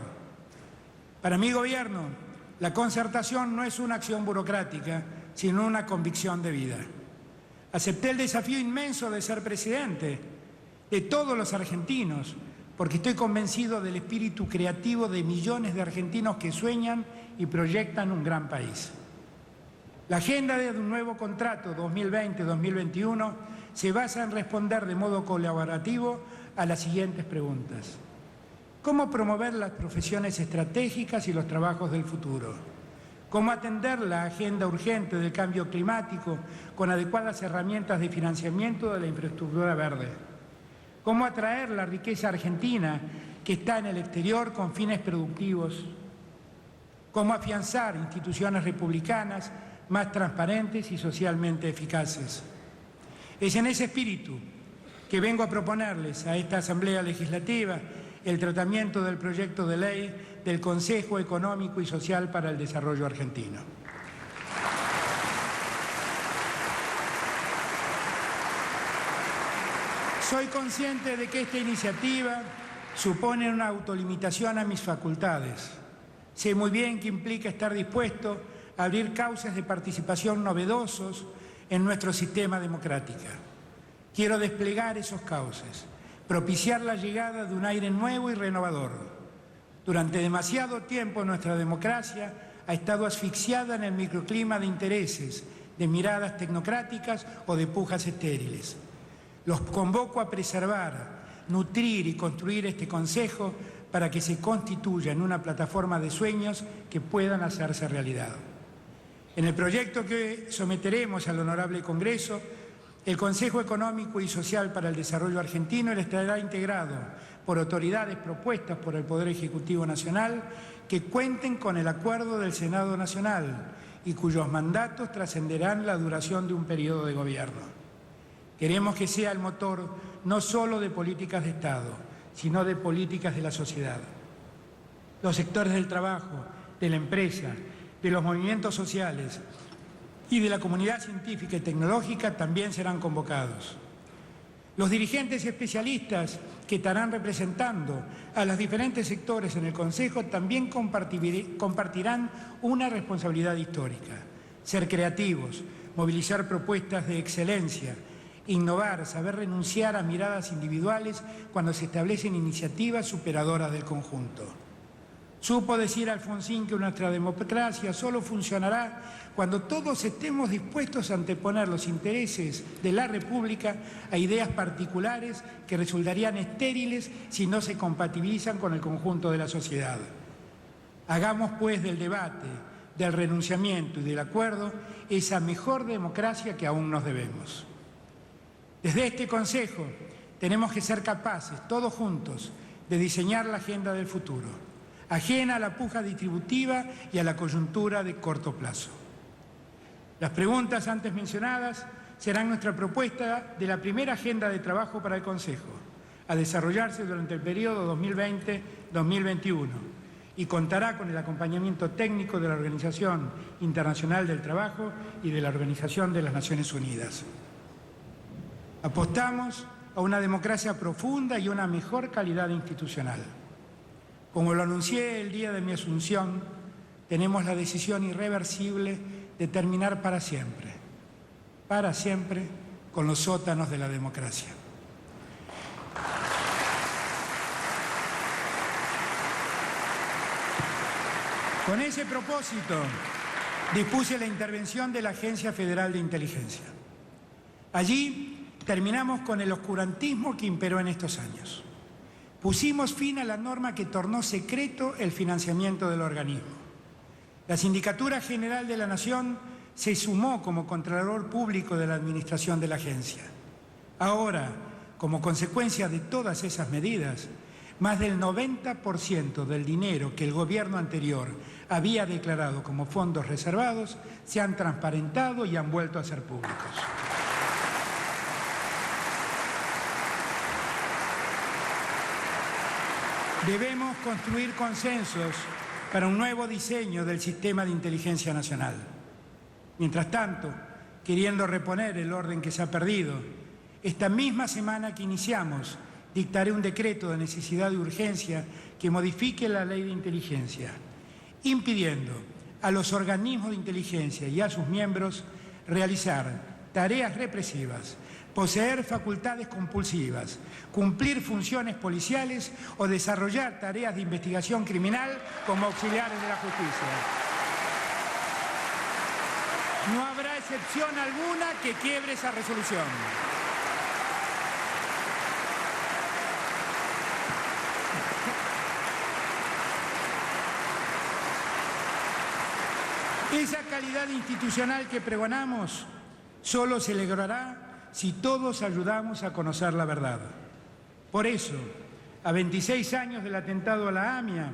Para mi gobierno, la concertación no es una acción burocrática, sino una convicción de vida. Acepté el desafío inmenso de ser presidente de todos los argentinos, porque estoy convencido del espíritu creativo de millones de argentinos que sueñan y proyectan un gran país. La agenda de un nuevo contrato 2020-2021 se basa en responder de modo colaborativo a las siguientes preguntas. ¿Cómo promover las profesiones estratégicas y los trabajos del futuro? ¿Cómo atender la agenda urgente del cambio climático con adecuadas herramientas de financiamiento de la infraestructura verde? ¿Cómo atraer la riqueza argentina que está en el exterior con fines productivos? ¿Cómo afianzar instituciones republicanas más transparentes y socialmente eficaces? Es en ese espíritu que vengo a proponerles a esta Asamblea Legislativa el tratamiento del proyecto de ley del Consejo Económico y Social para el Desarrollo Argentino. Soy consciente de que esta iniciativa supone una autolimitación a mis facultades. Sé muy bien que implica estar dispuesto a abrir cauces de participación novedosos en nuestro sistema democrático. Quiero desplegar esos cauces, propiciar la llegada de un aire nuevo y renovador. Durante demasiado tiempo nuestra democracia ha estado asfixiada en el microclima de intereses, de miradas tecnocráticas o de pujas estériles. Los convoco a preservar, nutrir y construir este Consejo para que se constituya en una plataforma de sueños que puedan hacerse realidad. En el proyecto que someteremos al Honorable Congreso, el Consejo Económico y Social para el Desarrollo Argentino estará integrado por autoridades propuestas por el Poder Ejecutivo Nacional que cuenten con el acuerdo del Senado Nacional y cuyos mandatos trascenderán la duración de un periodo de gobierno. Queremos que sea el motor no solo de políticas de Estado, sino de políticas de la sociedad. Los sectores del trabajo, de la empresa, de los movimientos sociales y de la comunidad científica y tecnológica también serán convocados. Los dirigentes y especialistas que estarán representando a los diferentes sectores en el Consejo también compartirán una responsabilidad histórica: ser creativos, movilizar propuestas de excelencia, innovar, saber renunciar a miradas individuales cuando se establecen iniciativas superadoras del conjunto. Supo decir Alfonsín que nuestra democracia solo funcionará cuando todos estemos dispuestos a anteponer los intereses de la República a ideas particulares que resultarían estériles si no se compatibilizan con el conjunto de la sociedad. Hagamos pues del debate, del renunciamiento y del acuerdo esa mejor democracia que aún nos debemos. Desde este Consejo tenemos que ser capaces, todos juntos, de diseñar la agenda del futuro, ajena a la puja distributiva y a la coyuntura de corto plazo. Las preguntas antes mencionadas serán nuestra propuesta de la primera agenda de trabajo para el Consejo, a desarrollarse durante el periodo 2020-2021, y contará con el acompañamiento técnico de la Organización Internacional del Trabajo y de la Organización de las Naciones Unidas. Apostamos a una democracia profunda y una mejor calidad institucional. Como lo anuncié el día de mi asunción, tenemos la decisión irreversible de terminar para siempre, con los sótanos de la democracia. Con ese propósito, dispuse la intervención de la Agencia Federal de Inteligencia. Allí terminamos con el oscurantismo que imperó en estos años. Pusimos fin a la norma que tornó secreto el financiamiento del organismo. La Sindicatura General de la Nación se sumó como Contralor Público de la administración de la agencia. Ahora, como consecuencia de todas esas medidas, más del 90% del dinero que el gobierno anterior había declarado como fondos reservados se han transparentado y han vuelto a ser públicos. Debemos construir consensos para un nuevo diseño del sistema de inteligencia nacional. Mientras tanto, queriendo reponer el orden que se ha perdido, esta misma semana que iniciamos, dictaré un decreto de necesidad y urgencia que modifique la ley de inteligencia, impidiendo a los organismos de inteligencia y a sus miembros realizar tareas represivas, poseer facultades compulsivas, cumplir funciones policiales o desarrollar tareas de investigación criminal como auxiliares de la justicia. No habrá excepción alguna que quiebre esa resolución. Esa calidad institucional que pregonamos solo se logrará si todos ayudamos a conocer la verdad. Por eso, a 26 años del atentado a la AMIA,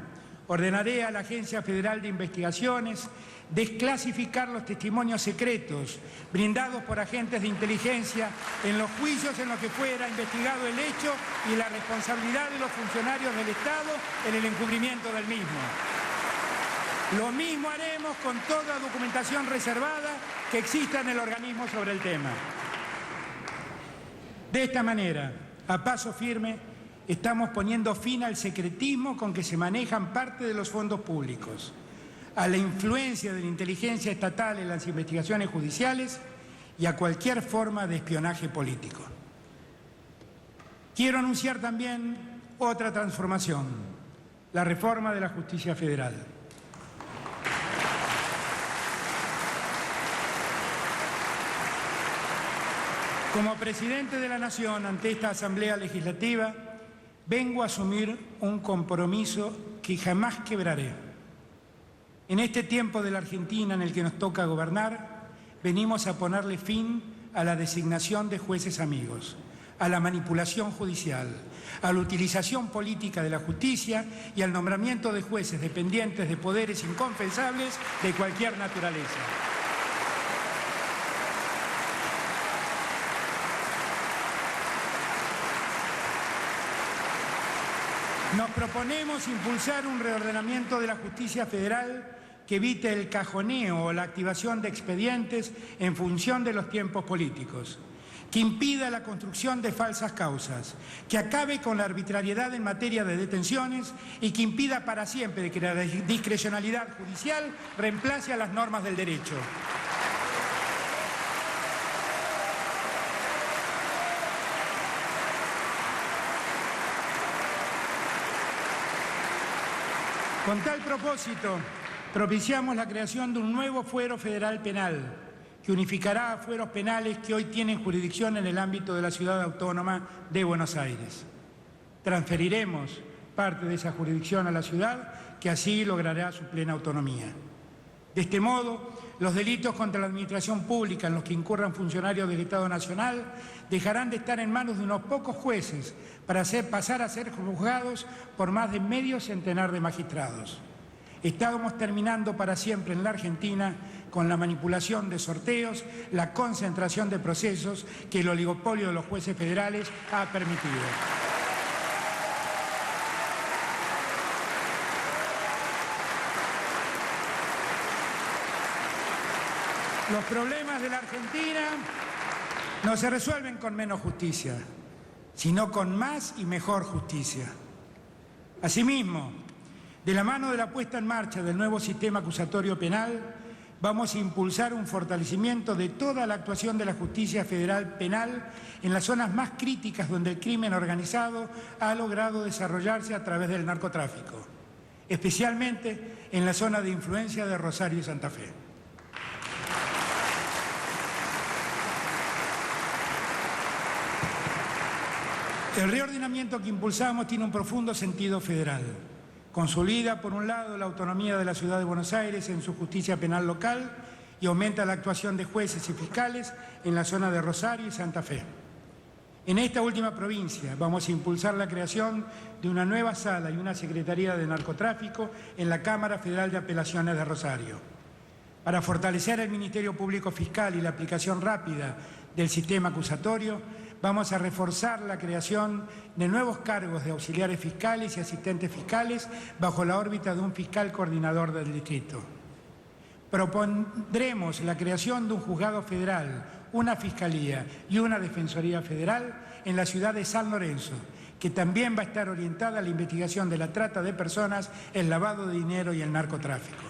ordenaré a la Agencia Federal de Investigaciones desclasificar los testimonios secretos brindados por agentes de inteligencia en los juicios en los que fuera investigado el hecho y la responsabilidad de los funcionarios del Estado en el encubrimiento del mismo. Lo mismo haremos con toda documentación reservada que exista en el organismo sobre el tema. De esta manera, a paso firme, estamos poniendo fin al secretismo con que se manejan parte de los fondos públicos, a la influencia de la inteligencia estatal en las investigaciones judiciales y a cualquier forma de espionaje político. Quiero anunciar también otra transformación, la reforma de la justicia federal. Como presidente de la Nación ante esta Asamblea Legislativa, vengo a asumir un compromiso que jamás quebraré. En este tiempo de la Argentina en el que nos toca gobernar, venimos a ponerle fin a la designación de jueces amigos, a la manipulación judicial, a la utilización política de la justicia y al nombramiento de jueces dependientes de poderes inconfesables de cualquier naturaleza. Nos proponemos impulsar un reordenamiento de la justicia federal que evite el cajoneo o la activación de expedientes en función de los tiempos políticos, que impida la construcción de falsas causas, que acabe con la arbitrariedad en materia de detenciones y que impida para siempre que la discrecionalidad judicial reemplace a las normas del derecho. Con tal propósito, propiciamos la creación de un nuevo fuero federal penal que unificará a fueros penales que hoy tienen jurisdicción en el ámbito de la Ciudad Autónoma de Buenos Aires. Transferiremos parte de esa jurisdicción a la ciudad, que así logrará su plena autonomía. De este modo, los delitos contra la administración pública en los que incurran funcionarios del Estado Nacional dejarán de estar en manos de unos pocos jueces para pasar a ser juzgados por más de medio centenar de magistrados. Estamos terminando para siempre en la Argentina con la manipulación de sorteos, la concentración de procesos que el oligopolio de los jueces federales ha permitido. Los problemas de la Argentina no se resuelven con menos justicia, sino con más y mejor justicia. Asimismo, de la mano de la puesta en marcha del nuevo sistema acusatorio penal, vamos a impulsar un fortalecimiento de toda la actuación de la justicia federal penal en las zonas más críticas donde el crimen organizado ha logrado desarrollarse a través del narcotráfico, especialmente en la zona de influencia de Rosario y Santa Fe. El reordenamiento que impulsamos tiene un profundo sentido federal. Consolida, por un lado, la autonomía de la Ciudad de Buenos Aires en su justicia penal local y aumenta la actuación de jueces y fiscales en la zona de Rosario y Santa Fe. En esta última provincia vamos a impulsar la creación de una nueva sala y una secretaría de narcotráfico en la Cámara Federal de Apelaciones de Rosario. Para fortalecer el Ministerio Público Fiscal y la aplicación rápida del sistema acusatorio, vamos a reforzar la creación de nuevos cargos de auxiliares fiscales y asistentes fiscales bajo la órbita de un fiscal coordinador del distrito. Propondremos la creación de un juzgado federal, una fiscalía y una defensoría federal en la ciudad de San Lorenzo, que también va a estar orientada a la investigación de la trata de personas, el lavado de dinero y el narcotráfico.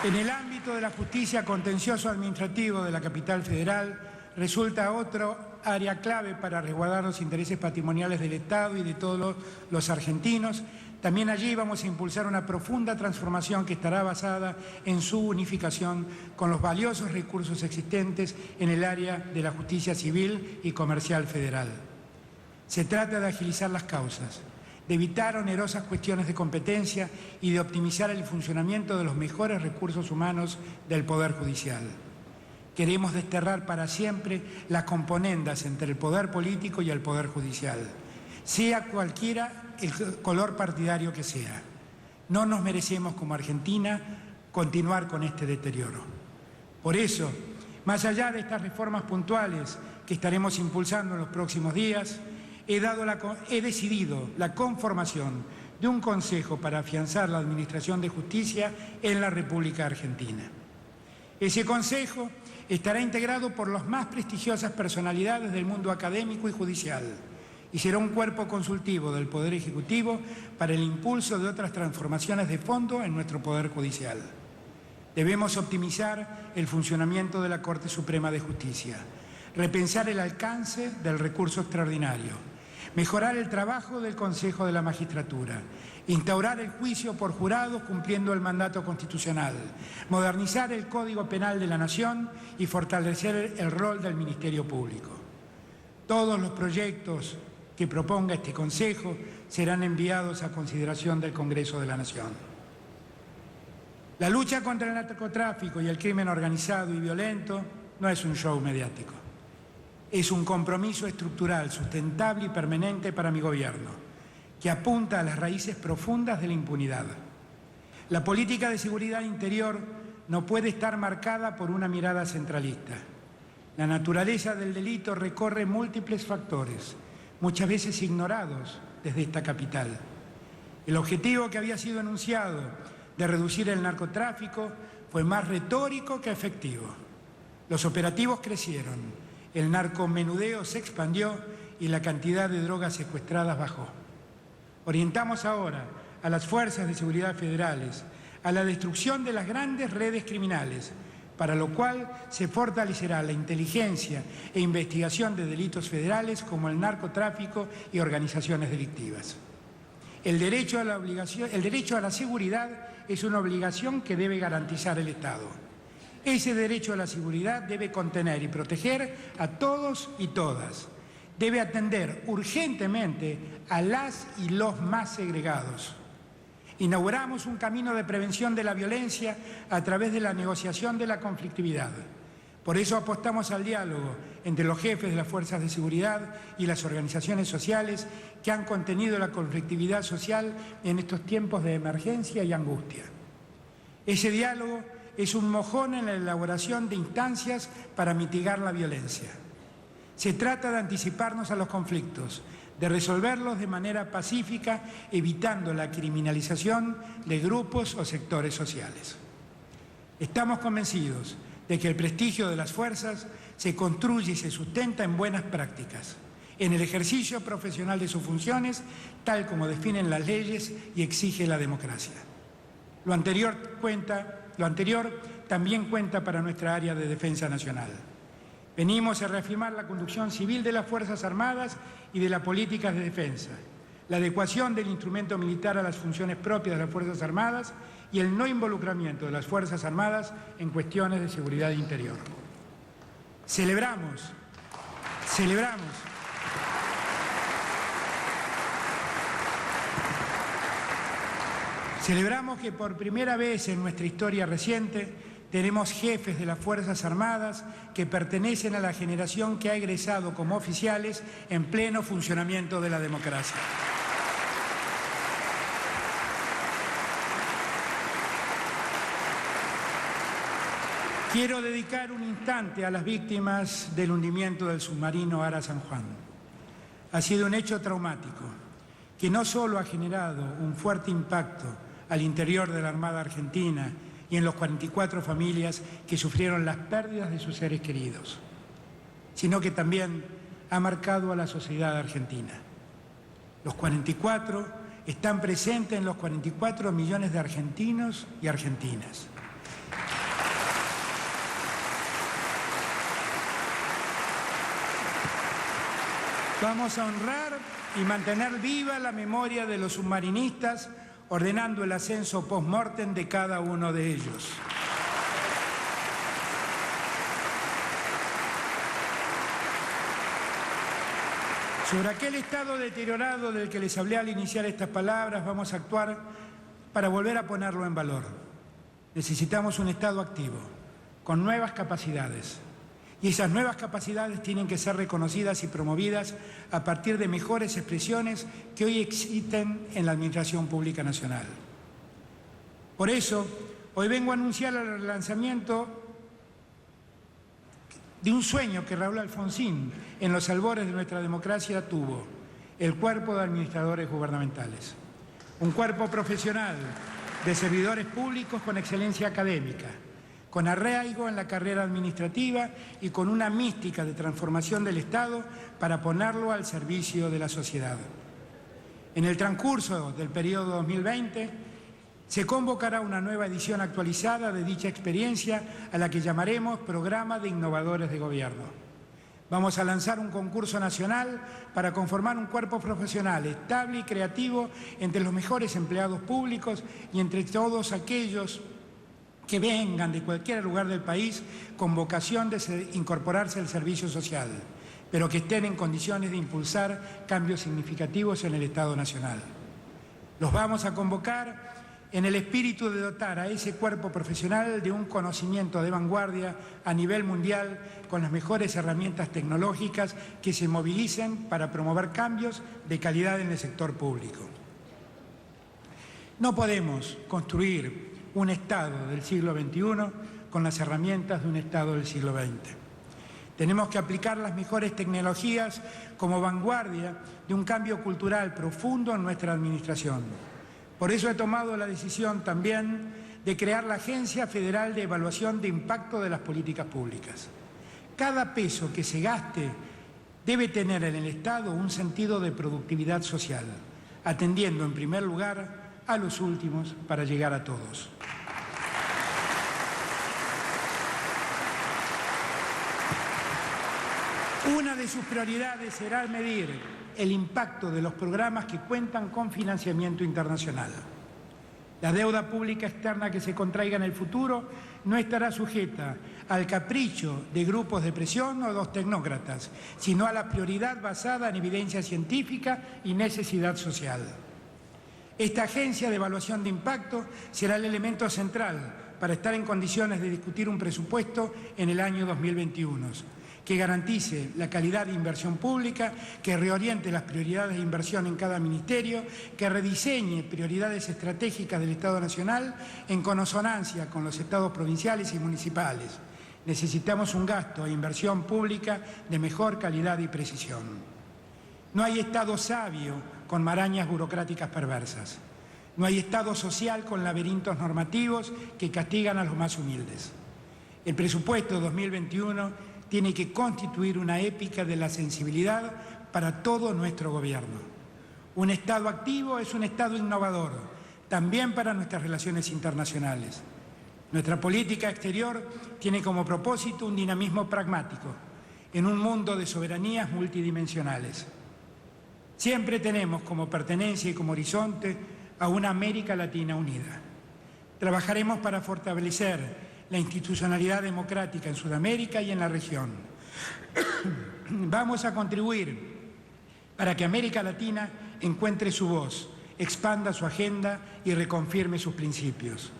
En el ámbito de la justicia contencioso-administrativo de la capital federal, resulta otro área clave para resguardar los intereses patrimoniales del Estado y de todos los argentinos. También allí vamos a impulsar una profunda transformación que estará basada en su unificación con los valiosos recursos existentes en el área de la justicia civil y comercial federal. Se trata de agilizar las causas, de evitar onerosas cuestiones de competencia y de optimizar el funcionamiento de los mejores recursos humanos del Poder Judicial. Queremos desterrar para siempre las componendas entre el poder político y el Poder Judicial, sea cualquiera el color partidario que sea. No nos merecemos como Argentina continuar con este deterioro. Por eso, más allá de estas reformas puntuales que estaremos impulsando en los próximos días, he decidido la conformación de un consejo para afianzar la administración de justicia en la República Argentina. Ese consejo estará integrado por las más prestigiosas personalidades del mundo académico y judicial y será un cuerpo consultivo del Poder Ejecutivo para el impulso de otras transformaciones de fondo en nuestro Poder Judicial. Debemos optimizar el funcionamiento de la Corte Suprema de Justicia, repensar el alcance del recurso extraordinario, mejorar el trabajo del Consejo de la Magistratura, instaurar el juicio por jurados cumpliendo el mandato constitucional, modernizar el Código Penal de la Nación y fortalecer el rol del Ministerio Público. Todos los proyectos que proponga este Consejo serán enviados a consideración del Congreso de la Nación. La lucha contra el narcotráfico y el crimen organizado y violento no es un show mediático. Es un compromiso estructural, sustentable y permanente para mi gobierno, que apunta a las raíces profundas de la impunidad. La política de seguridad interior no puede estar marcada por una mirada centralista. La naturaleza del delito recorre múltiples factores, muchas veces ignorados desde esta capital. El objetivo que había sido anunciado de reducir el narcotráfico fue más retórico que efectivo. Los operativos crecieron. El narcomenudeo se expandió y la cantidad de drogas secuestradas bajó. Orientamos ahora a las fuerzas de seguridad federales a la destrucción de las grandes redes criminales para lo cual se fortalecerá la inteligencia e investigación de delitos federales como el narcotráfico y organizaciones delictivas. El derecho a la seguridad es una obligación que debe garantizar el Estado. Ese derecho a la seguridad debe contener y proteger a todos y todas. Debe atender urgentemente a las y los más segregados. Inauguramos un camino de prevención de la violencia a través de la negociación de la conflictividad. Por eso apostamos al diálogo entre los jefes de las fuerzas de seguridad y las organizaciones sociales que han contenido la conflictividad social en estos tiempos de emergencia y angustia. Ese diálogo es un mojón en la elaboración de instancias para mitigar la violencia. Se trata de anticiparnos a los conflictos, de resolverlos de manera pacífica, evitando la criminalización de grupos o sectores sociales. Estamos convencidos de que el prestigio de las fuerzas se construye y se sustenta en buenas prácticas, en el ejercicio profesional de sus funciones, tal como definen las leyes y exige la democracia. Lo anterior también cuenta para nuestra área de defensa nacional. Venimos a reafirmar la conducción civil de las Fuerzas Armadas y de las políticas de defensa, la adecuación del instrumento militar a las funciones propias de las Fuerzas Armadas y el no involucramiento de las Fuerzas Armadas en cuestiones de seguridad interior. Celebramos que por primera vez en nuestra historia reciente tenemos jefes de las Fuerzas Armadas que pertenecen a la generación que ha egresado como oficiales en pleno funcionamiento de la democracia. Quiero dedicar un instante a las víctimas del hundimiento del submarino Ara San Juan. Ha sido un hecho traumático que no solo ha generado un fuerte impacto al interior de la Armada Argentina y en los 44 familias que sufrieron las pérdidas de sus seres queridos, sino que también ha marcado a la sociedad argentina. Los 44 están presentes en los 44 millones de argentinos y argentinas. Vamos a honrar y mantener viva la memoria de los submarinistas, ordenando el ascenso post-mortem de cada uno de ellos. Sobre aquel estado deteriorado del que les hablé al iniciar estas palabras, vamos a actuar para volver a ponerlo en valor. Necesitamos un Estado activo, con nuevas capacidades. Y esas nuevas capacidades tienen que ser reconocidas y promovidas a partir de mejores expresiones que hoy existen en la Administración Pública Nacional. Por eso, hoy vengo a anunciar el lanzamiento de un sueño que Raúl Alfonsín, en los albores de nuestra democracia, tuvo: el Cuerpo de Administradores Gubernamentales. Un cuerpo profesional de servidores públicos con excelencia académica, con arraigo en la carrera administrativa y con una mística de transformación del Estado para ponerlo al servicio de la sociedad. En el transcurso del periodo 2020 se convocará una nueva edición actualizada de dicha experiencia a la que llamaremos Programa de Innovadores de Gobierno. Vamos a lanzar un concurso nacional para conformar un cuerpo profesional estable y creativo entre los mejores empleados públicos y entre todos aquellos que vengan de cualquier lugar del país con vocación de incorporarse al servicio social, pero que estén en condiciones de impulsar cambios significativos en el Estado Nacional. Los vamos a convocar en el espíritu de dotar a ese cuerpo profesional de un conocimiento de vanguardia a nivel mundial con las mejores herramientas tecnológicas que se movilicen para promover cambios de calidad en el sector público. No podemos construir un Estado del siglo XXI con las herramientas de un Estado del siglo XX. Tenemos que aplicar las mejores tecnologías como vanguardia de un cambio cultural profundo en nuestra administración. Por eso he tomado la decisión también de crear la Agencia Federal de Evaluación de Impacto de las Políticas Públicas. Cada peso que se gaste debe tener en el Estado un sentido de productividad social, atendiendo en primer lugar a los últimos para llegar a todos. Una de sus prioridades será medir el impacto de los programas que cuentan con financiamiento internacional. La deuda pública externa que se contraiga en el futuro no estará sujeta al capricho de grupos de presión o de los tecnócratas, sino a la prioridad basada en evidencia científica y necesidad social. Esta agencia de evaluación de impacto será el elemento central para estar en condiciones de discutir un presupuesto en el año 2021, que garantice la calidad de inversión pública, que reoriente las prioridades de inversión en cada ministerio, que rediseñe prioridades estratégicas del Estado Nacional en consonancia con los estados provinciales y municipales. Necesitamos un gasto e inversión pública de mejor calidad y precisión. No hay Estado sabio con marañas burocráticas perversas. No hay Estado social con laberintos normativos que castigan a los más humildes. El presupuesto de 2021 tiene que constituir una épica de la sensibilidad para todo nuestro gobierno. Un Estado activo es un Estado innovador, también para nuestras relaciones internacionales. Nuestra política exterior tiene como propósito un dinamismo pragmático en un mundo de soberanías multidimensionales. Siempre tenemos como pertenencia y como horizonte a una América Latina unida. Trabajaremos para fortalecer la institucionalidad democrática en Sudamérica y en la región. Vamos a contribuir para que América Latina encuentre su voz, expanda su agenda y reconfirme sus principios.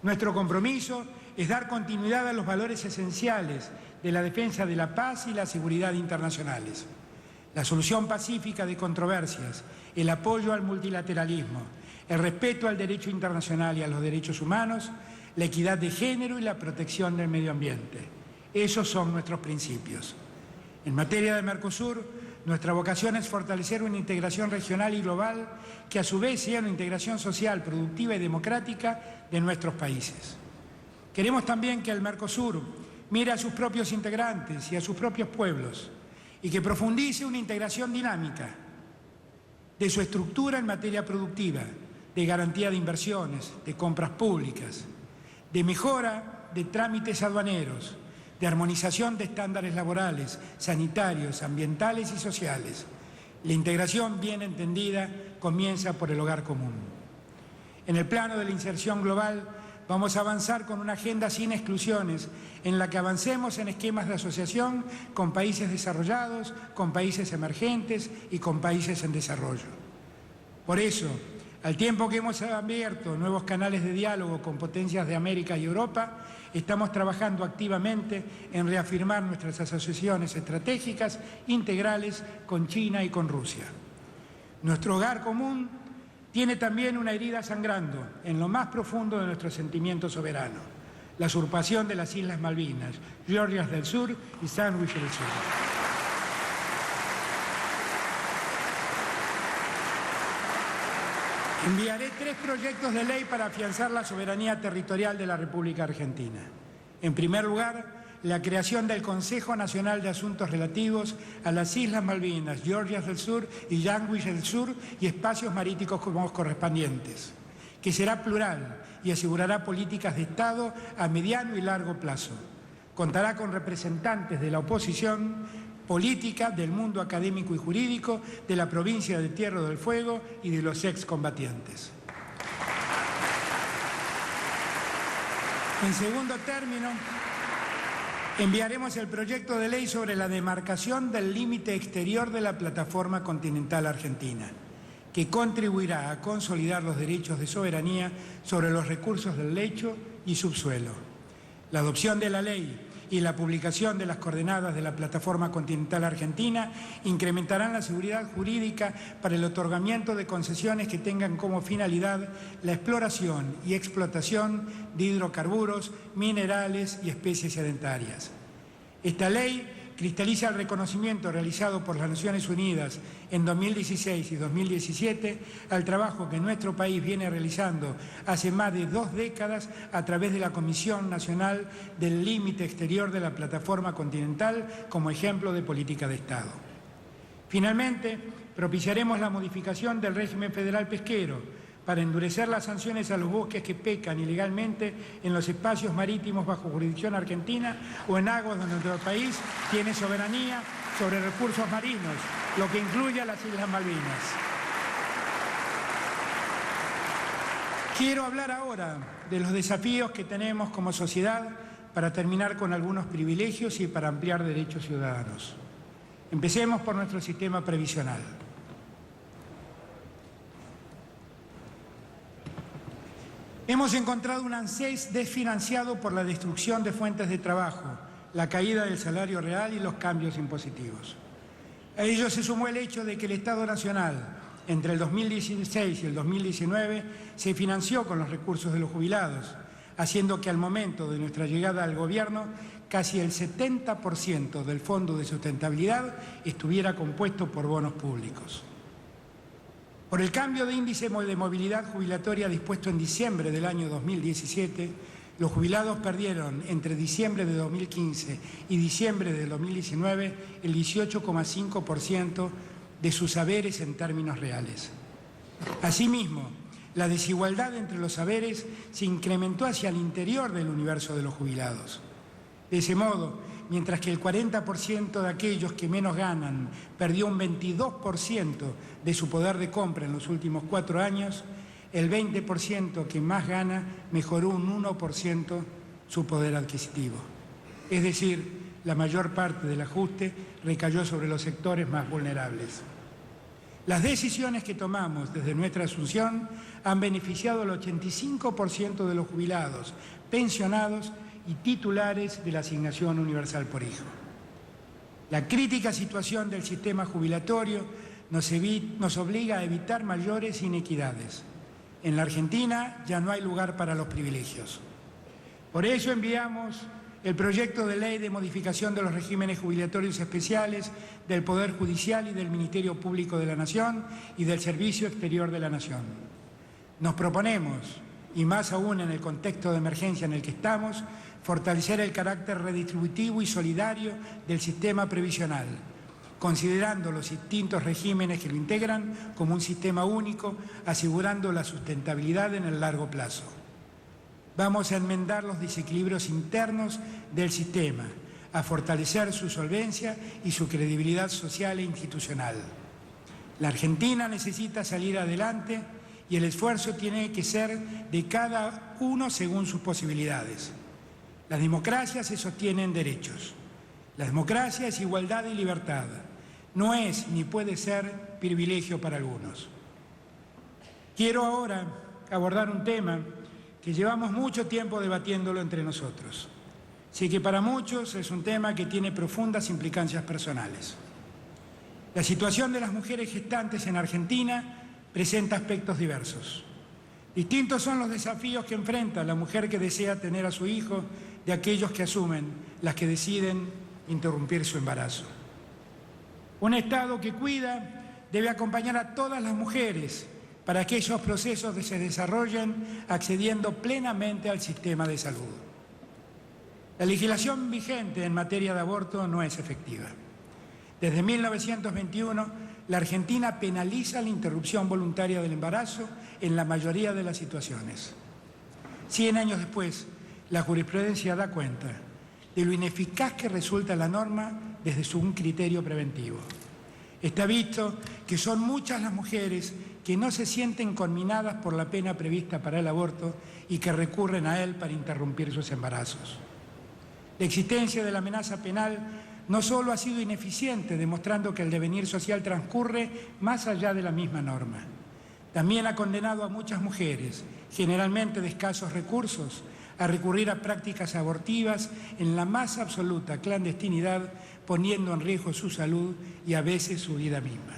Nuestro compromiso es dar continuidad a los valores esenciales de la defensa de la paz y la seguridad internacionales, la solución pacífica de controversias, el apoyo al multilateralismo, el respeto al derecho internacional y a los derechos humanos, la equidad de género y la protección del medio ambiente. Esos son nuestros principios. En materia de Mercosur, nuestra vocación es fortalecer una integración regional y global que a su vez sea una integración social, productiva y democrática de nuestros países. Queremos también que el Mercosur mire a sus propios integrantes y a sus propios pueblos y que profundice una integración dinámica de su estructura en materia productiva, de garantía de inversiones, de compras públicas, de mejora de trámites aduaneros, de armonización de estándares laborales, sanitarios, ambientales y sociales. La integración bien entendida comienza por el hogar común. En el plano de la inserción global vamos a avanzar con una agenda sin exclusiones en la que avancemos en esquemas de asociación con países desarrollados, con países emergentes y con países en desarrollo. Por eso, al tiempo que hemos abierto nuevos canales de diálogo con potencias de América y Europa, estamos trabajando activamente en reafirmar nuestras asociaciones estratégicas integrales con China y con Rusia. Nuestro hogar común tiene también una herida sangrando en lo más profundo de nuestro sentimiento soberano, la usurpación de las Islas Malvinas, Georgias del Sur y Sandwich del Sur. Enviaré 3 proyectos de ley para afianzar la soberanía territorial de la República Argentina. En primer lugar, la creación del Consejo Nacional de Asuntos relativos a las Islas Malvinas, Georgias del Sur y Sandwich del Sur y espacios marítimos correspondientes, que será plural y asegurará políticas de Estado a mediano y largo plazo. Contará con representantes de la oposición política, del mundo académico y jurídico, de la provincia de Tierra del Fuego y de los excombatientes. En segundo término, enviaremos el proyecto de ley sobre la demarcación del límite exterior de la plataforma continental argentina, que contribuirá a consolidar los derechos de soberanía sobre los recursos del lecho y subsuelo. La adopción de la ley y la publicación de las coordenadas de la Plataforma Continental Argentina incrementarán la seguridad jurídica para el otorgamiento de concesiones que tengan como finalidad la exploración y explotación de hidrocarburos, minerales y especies sedentarias. Esta ley cristaliza el reconocimiento realizado por las Naciones Unidas en 2016 y 2017 al trabajo que nuestro país viene realizando hace más de 2 décadas a través de la Comisión Nacional del Límite Exterior de la Plataforma Continental como ejemplo de política de Estado. Finalmente, propiciaremos la modificación del régimen federal pesquero para endurecer las sanciones a los buques que pescan ilegalmente en los espacios marítimos bajo jurisdicción argentina o en aguas donde nuestro país tiene soberanía sobre recursos marinos, lo que incluye a las Islas Malvinas. Quiero hablar ahora de los desafíos que tenemos como sociedad para terminar con algunos privilegios y para ampliar derechos ciudadanos. Empecemos por nuestro sistema previsional. Hemos encontrado un ANSES desfinanciado por la destrucción de fuentes de trabajo, la caída del salario real y los cambios impositivos. A ello se sumó el hecho de que el Estado Nacional, entre el 2016 y el 2019, se financió con los recursos de los jubilados, haciendo que al momento de nuestra llegada al gobierno, casi el 70% del Fondo de Sustentabilidad estuviera compuesto por bonos públicos. Por el cambio de índice de movilidad jubilatoria dispuesto en diciembre del año 2017, los jubilados perdieron entre diciembre de 2015 y diciembre de 2019 el 18,5% de sus saberes en términos reales. Asimismo, la desigualdad entre los saberes se incrementó hacia el interior del universo de los jubilados. De ese modo, mientras que el 40% de aquellos que menos ganan perdió un 22% de su poder de compra en los últimos 4 años, el 20% que más gana mejoró un 1% su poder adquisitivo. Es decir, la mayor parte del ajuste recayó sobre los sectores más vulnerables. Las decisiones que tomamos desde nuestra asunción han beneficiado al 85% de los jubilados, pensionados y titulares de la asignación universal por hijo. La crítica situación del sistema jubilatorio nos obliga a evitar mayores inequidades. En la Argentina ya no hay lugar para los privilegios. Por eso enviamos el proyecto de ley de modificación de los regímenes jubilatorios especiales del Poder Judicial y del Ministerio Público de la Nación y del Servicio Exterior de la Nación. Nos proponemos, y más aún en el contexto de emergencia en el que estamos, fortalecer el carácter redistributivo y solidario del sistema previsional, considerando los distintos regímenes que lo integran como un sistema único, asegurando la sustentabilidad en el largo plazo. Vamos a enmendar los desequilibrios internos del sistema, a fortalecer su solvencia y su credibilidad social e institucional. La Argentina necesita salir adelante y el esfuerzo tiene que ser de cada uno según sus posibilidades. La democracia se sostiene en derechos. La democracia es igualdad y libertad. No es ni puede ser privilegio para algunos. Quiero ahora abordar un tema que llevamos mucho tiempo debatiéndolo entre nosotros. Sé que para muchos es un tema que tiene profundas implicancias personales. La situación de las mujeres gestantes en Argentina presenta aspectos diversos. Distintos son los desafíos que enfrenta la mujer que desea tener a su hijo de aquellos que asumen, las que deciden interrumpir su embarazo. Un Estado que cuida debe acompañar a todas las mujeres para que esos procesos se desarrollen accediendo plenamente al sistema de salud. La legislación vigente en materia de aborto no es efectiva. Desde 1921, la Argentina penaliza la interrupción voluntaria del embarazo en la mayoría de las situaciones. 100 años después, la jurisprudencia da cuenta de lo ineficaz que resulta la norma desde un criterio preventivo. Está visto que son muchas las mujeres que no se sienten conminadas por la pena prevista para el aborto y que recurren a él para interrumpir sus embarazos. La existencia de la amenaza penal no solo ha sido ineficiente, demostrando que el devenir social transcurre más allá de la misma norma. También ha condenado a muchas mujeres, generalmente de escasos recursos, a recurrir a prácticas abortivas en la más absoluta clandestinidad, poniendo en riesgo su salud y a veces su vida misma.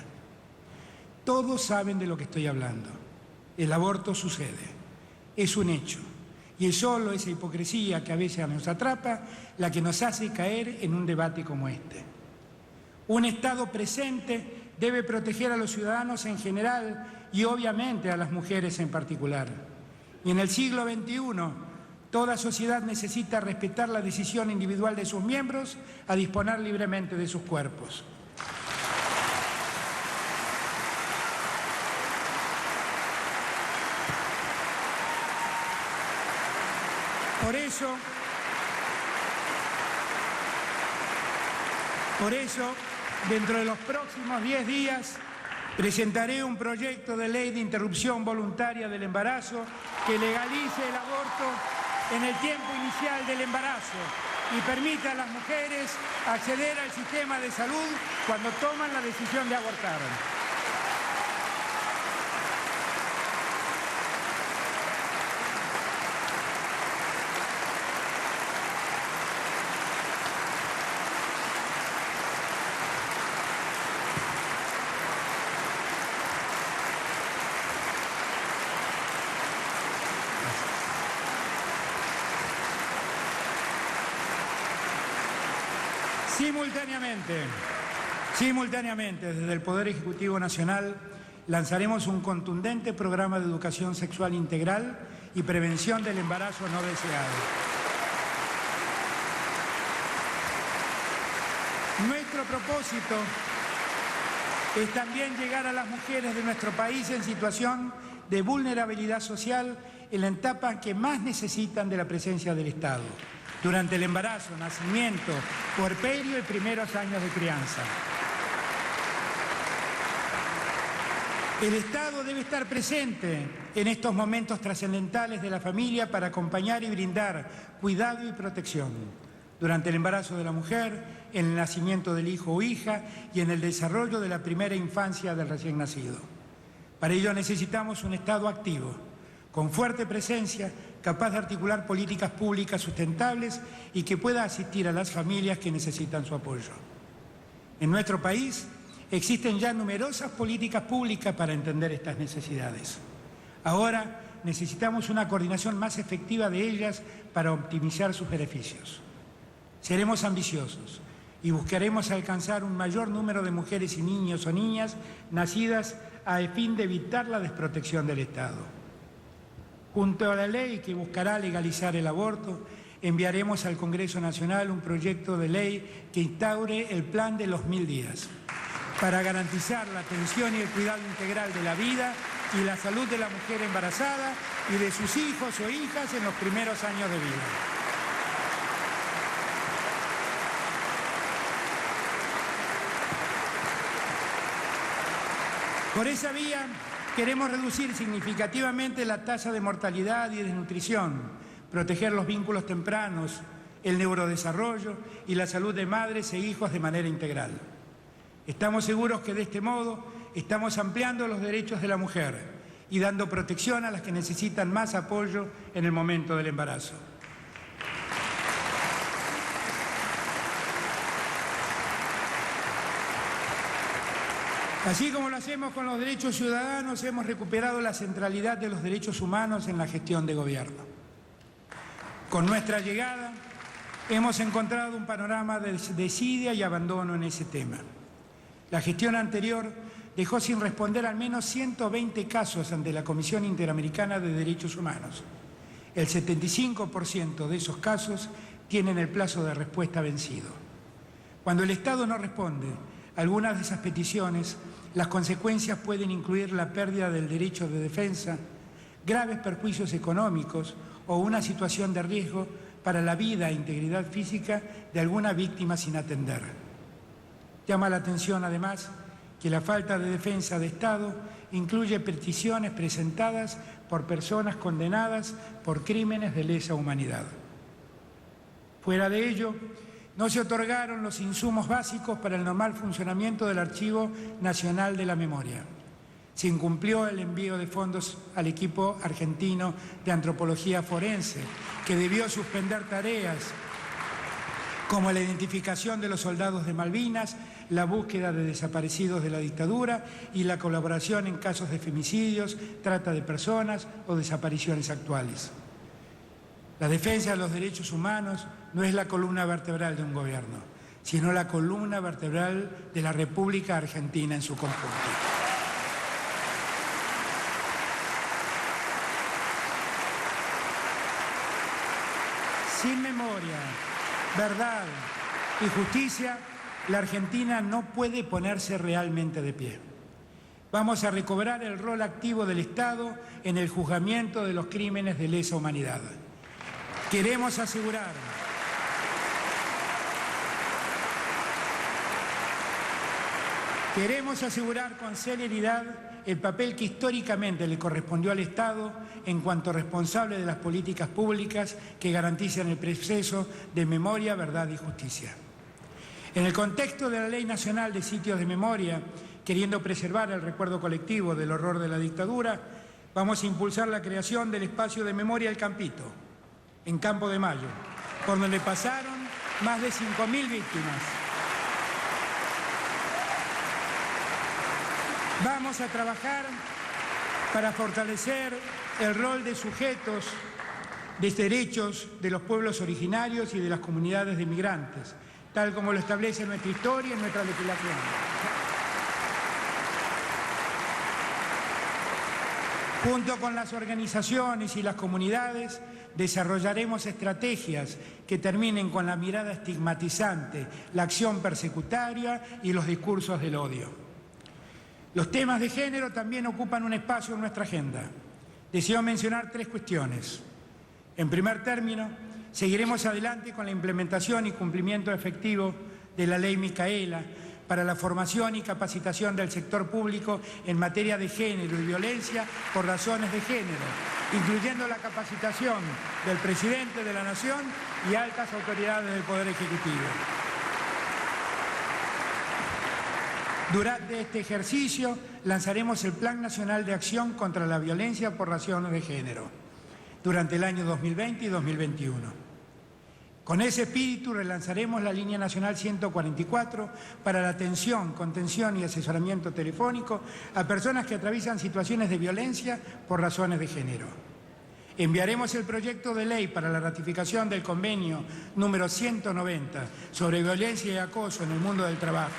Todos saben de lo que estoy hablando. El aborto sucede, es un hecho, y es solo esa hipocresía que a veces nos atrapa la que nos hace caer en un debate como este. Un Estado presente debe proteger a los ciudadanos en general y obviamente a las mujeres en particular. Y en el siglo XXI, toda sociedad necesita respetar la decisión individual de sus miembros a disponer libremente de sus cuerpos. Por eso, dentro de los próximos 10 días, presentaré un proyecto de ley de interrupción voluntaria del embarazo que legalice el aborto en el tiempo inicial del embarazo y permita a las mujeres acceder al sistema de salud cuando toman la decisión de abortar. Simultáneamente, desde el Poder Ejecutivo Nacional, lanzaremos un contundente programa de educación sexual integral y prevención del embarazo no deseado. Nuestro propósito es también llegar a las mujeres de nuestro país en situación de vulnerabilidad social en la etapa que más necesitan de la presencia del Estado, durante el embarazo, nacimiento, puerperio y primeros años de crianza. El Estado debe estar presente en estos momentos trascendentales de la familia para acompañar y brindar cuidado y protección durante el embarazo de la mujer, en el nacimiento del hijo o hija y en el desarrollo de la primera infancia del recién nacido. Para ello necesitamos un Estado activo, con fuerte presencia, capaz de articular políticas públicas sustentables y que pueda asistir a las familias que necesitan su apoyo. En nuestro país existen ya numerosas políticas públicas para entender estas necesidades. Ahora necesitamos una coordinación más efectiva de ellas para optimizar sus beneficios. Seremos ambiciosos y buscaremos alcanzar un mayor número de mujeres y niños o niñas nacidas a fin de evitar la desprotección del Estado. Junto a la ley que buscará legalizar el aborto, enviaremos al Congreso Nacional un proyecto de ley que instaure el plan de los 1000 días para garantizar la atención y el cuidado integral de la vida y la salud de la mujer embarazada y de sus hijos o hijas en los primeros años de vida. Por esa vía queremos reducir significativamente la tasa de mortalidad y desnutrición, proteger los vínculos tempranos, el neurodesarrollo y la salud de madres e hijos de manera integral. Estamos seguros que de este modo estamos ampliando los derechos de la mujer y dando protección a las que necesitan más apoyo en el momento del embarazo. Así como lo hacemos con los derechos ciudadanos, hemos recuperado la centralidad de los derechos humanos en la gestión de gobierno. Con nuestra llegada hemos encontrado un panorama de desidia y abandono en ese tema. La gestión anterior dejó sin responder al menos 120 casos ante la Comisión Interamericana de Derechos Humanos. El 75% de esos casos tienen el plazo de respuesta vencido. Cuando el Estado no responde a algunas de esas peticiones, las consecuencias pueden incluir la pérdida del derecho de defensa, graves perjuicios económicos o una situación de riesgo para la vida e integridad física de alguna víctima sin atender. Llama la atención, además, que la falta de defensa de Estado incluye peticiones presentadas por personas condenadas por crímenes de lesa humanidad. Fuera de ello, no se otorgaron los insumos básicos para el normal funcionamiento del Archivo Nacional de la Memoria. Se incumplió el envío de fondos al equipo argentino de antropología forense, que debió suspender tareas como la identificación de los soldados de Malvinas, la búsqueda de desaparecidos de la dictadura y la colaboración en casos de femicidios, trata de personas o desapariciones actuales. La defensa de los derechos humanos no es la columna vertebral de un gobierno, sino la columna vertebral de la República Argentina en su conjunto. Sin memoria, verdad y justicia, la Argentina no puede ponerse realmente de pie. Vamos a recobrar el rol activo del Estado en el juzgamiento de los crímenes de lesa humanidad. Queremos asegurar Queremos asegurar con celeridad el papel que históricamente le correspondió al Estado en cuanto responsable de las políticas públicas que garantizan el proceso de memoria, verdad y justicia. En el contexto de la Ley Nacional de Sitios de Memoria, queriendo preservar el recuerdo colectivo del horror de la dictadura, vamos a impulsar la creación del espacio de memoria El Campito, en Campo de Mayo, por donde pasaron más de 5.000 víctimas. Vamos a trabajar para fortalecer el rol de sujetos de derechos de los pueblos originarios y de las comunidades de migrantes, tal como lo establece nuestra historia y nuestra legislación. Junto con las organizaciones y las comunidades, desarrollaremos estrategias que terminen con la mirada estigmatizante, la acción persecutoria y los discursos del odio. Los temas de género también ocupan un espacio en nuestra agenda. Deseo mencionar 3 cuestiones. En primer término, seguiremos adelante con la implementación y cumplimiento efectivo de la Ley Micaela para la formación y capacitación del sector público en materia de género y violencia por razones de género, incluyendo la capacitación del presidente de la Nación y altas autoridades del Poder Ejecutivo. Durante este ejercicio lanzaremos el Plan Nacional de Acción contra la Violencia por Razones de Género durante el año 2020 y 2021. Con ese espíritu relanzaremos la Línea Nacional 144 para la atención, contención y asesoramiento telefónico a personas que atraviesan situaciones de violencia por razones de género. Enviaremos el proyecto de ley para la ratificación del convenio número 190 sobre violencia y acoso en el mundo del trabajo.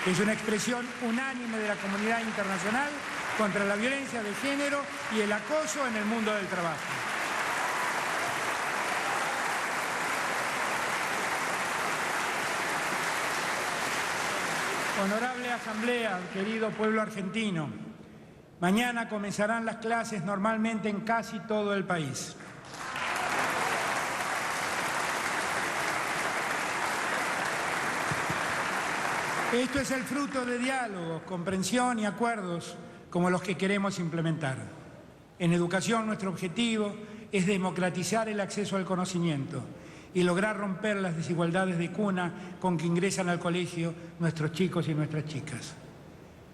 Es una expresión unánime de la comunidad internacional contra la violencia de género y el acoso en el mundo del trabajo. Honorable Asamblea, querido pueblo argentino, mañana comenzarán las clases normalmente en casi todo el país. Esto es el fruto de diálogos, comprensión y acuerdos como los que queremos implementar. En educación nuestro objetivo es democratizar el acceso al conocimiento y lograr romper las desigualdades de cuna con que ingresan al colegio nuestros chicos y nuestras chicas.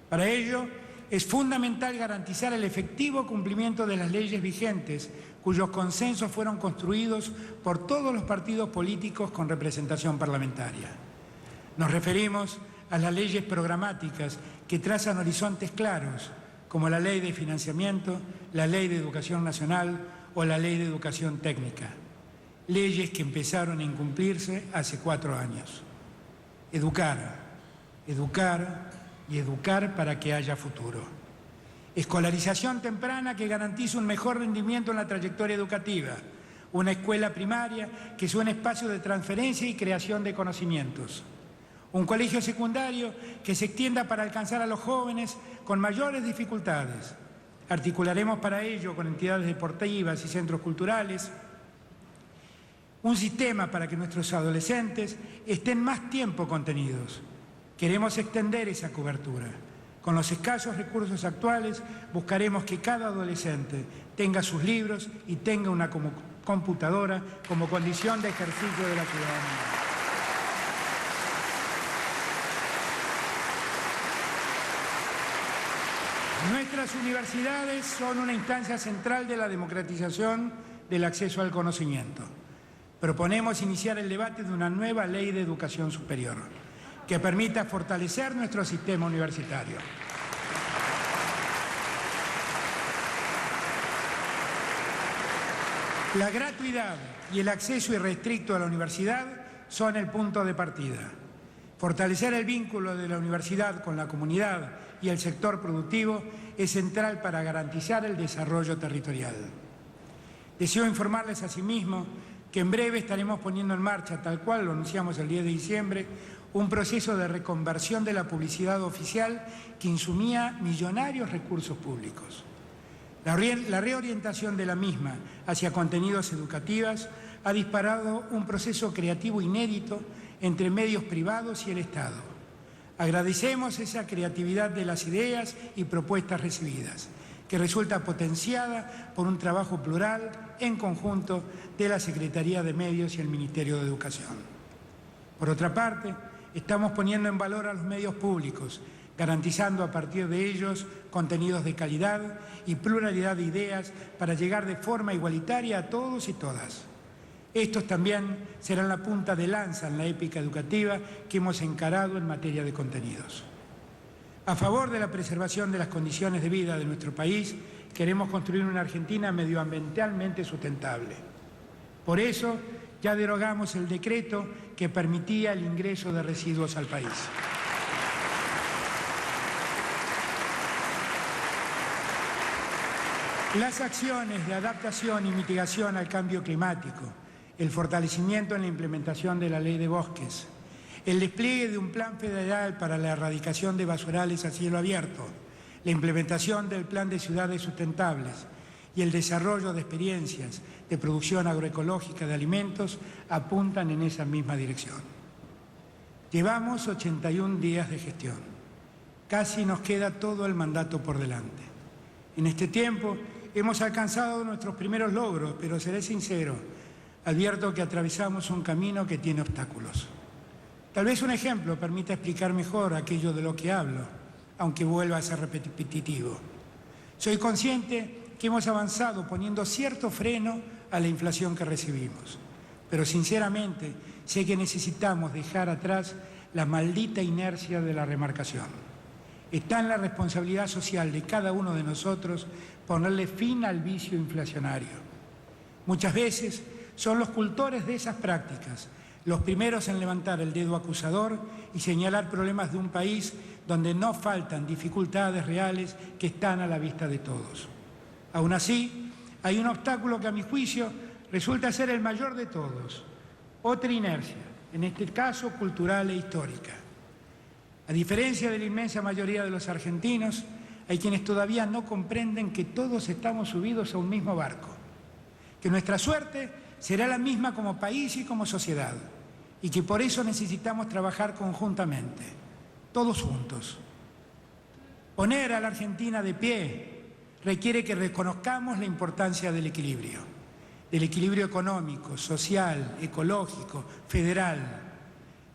Para ello es fundamental garantizar el efectivo cumplimiento de las leyes vigentes, cuyos consensos fueron construidos por todos los partidos políticos con representación parlamentaria. Nos referimos a las leyes programáticas que trazan horizontes claros, como la Ley de Financiamiento, la Ley de Educación Nacional o la Ley de Educación Técnica. Leyes que empezaron a incumplirse hace 4 años. Educar, educar y educar para que haya futuro. Escolarización temprana que garantice un mejor rendimiento en la trayectoria educativa. Una escuela primaria que sea un espacio de transferencia y creación de conocimientos. Un colegio secundario que se extienda para alcanzar a los jóvenes con mayores dificultades. Articularemos para ello con entidades deportivas y centros culturales un sistema para que nuestros adolescentes estén más tiempo contenidos. Queremos extender esa cobertura. Con los escasos recursos actuales buscaremos que cada adolescente tenga sus libros y tenga una computadora como condición de ejercicio de la ciudadanía. Nuestras universidades son una instancia central de la democratización del acceso al conocimiento. Proponemos iniciar el debate de una nueva ley de educación superior que permita fortalecer nuestro sistema universitario. La gratuidad y el acceso irrestricto a la universidad son el punto de partida. Fortalecer el vínculo de la universidad con la comunidad y el sector productivo es central para garantizar el desarrollo territorial. Deseo informarles asimismo que en breve estaremos poniendo en marcha, tal cual lo anunciamos el 10 de diciembre, un proceso de reconversión de la publicidad oficial que insumía millonarios recursos públicos. La reorientación de la misma hacia contenidos educativos ha disparado un proceso creativo inédito entre medios privados y el Estado. Agradecemos esa creatividad de las ideas y propuestas recibidas, que resulta potenciada por un trabajo plural en conjunto de la Secretaría de Medios y el Ministerio de Educación. Por otra parte, estamos poniendo en valor a los medios públicos, garantizando a partir de ellos contenidos de calidad y pluralidad de ideas para llegar de forma igualitaria a todos y todas. Estos también serán la punta de lanza en la épica educativa que hemos encarado en materia de contenidos. A favor de la preservación de las condiciones de vida de nuestro país, queremos construir una Argentina medioambientalmente sustentable. Por eso, ya derogamos el decreto que permitía el ingreso de residuos al país. Las acciones de adaptación y mitigación al cambio climático, el fortalecimiento en la implementación de la Ley de Bosques, el despliegue de un plan federal para la erradicación de basurales a cielo abierto, la implementación del Plan de Ciudades Sustentables y el desarrollo de experiencias de producción agroecológica de alimentos apuntan en esa misma dirección. Llevamos 81 días de gestión. Casi nos queda todo el mandato por delante. En este tiempo hemos alcanzado nuestros primeros logros, pero seré sincero, advierto que atravesamos un camino que tiene obstáculos. Tal vez un ejemplo permita explicar mejor aquello de lo que hablo, aunque vuelva a ser repetitivo. Soy consciente que hemos avanzado poniendo cierto freno a la inflación que recibimos, pero sinceramente sé que necesitamos dejar atrás la maldita inercia de la remarcación. Está en la responsabilidad social de cada uno de nosotros ponerle fin al vicio inflacionario. Muchas veces son los cultores de esas prácticas los primeros en levantar el dedo acusador y señalar problemas de un país donde no faltan dificultades reales que están a la vista de todos. Aún así, hay un obstáculo que a mi juicio resulta ser el mayor de todos, otra inercia, en este caso cultural e histórica. A diferencia de la inmensa mayoría de los argentinos, hay quienes todavía no comprenden que todos estamos subidos a un mismo barco, que nuestra suerte será la misma como país y como sociedad, y que por eso necesitamos trabajar conjuntamente, todos juntos. Poner a la Argentina de pie requiere que reconozcamos la importancia del equilibrio económico, social, ecológico, federal.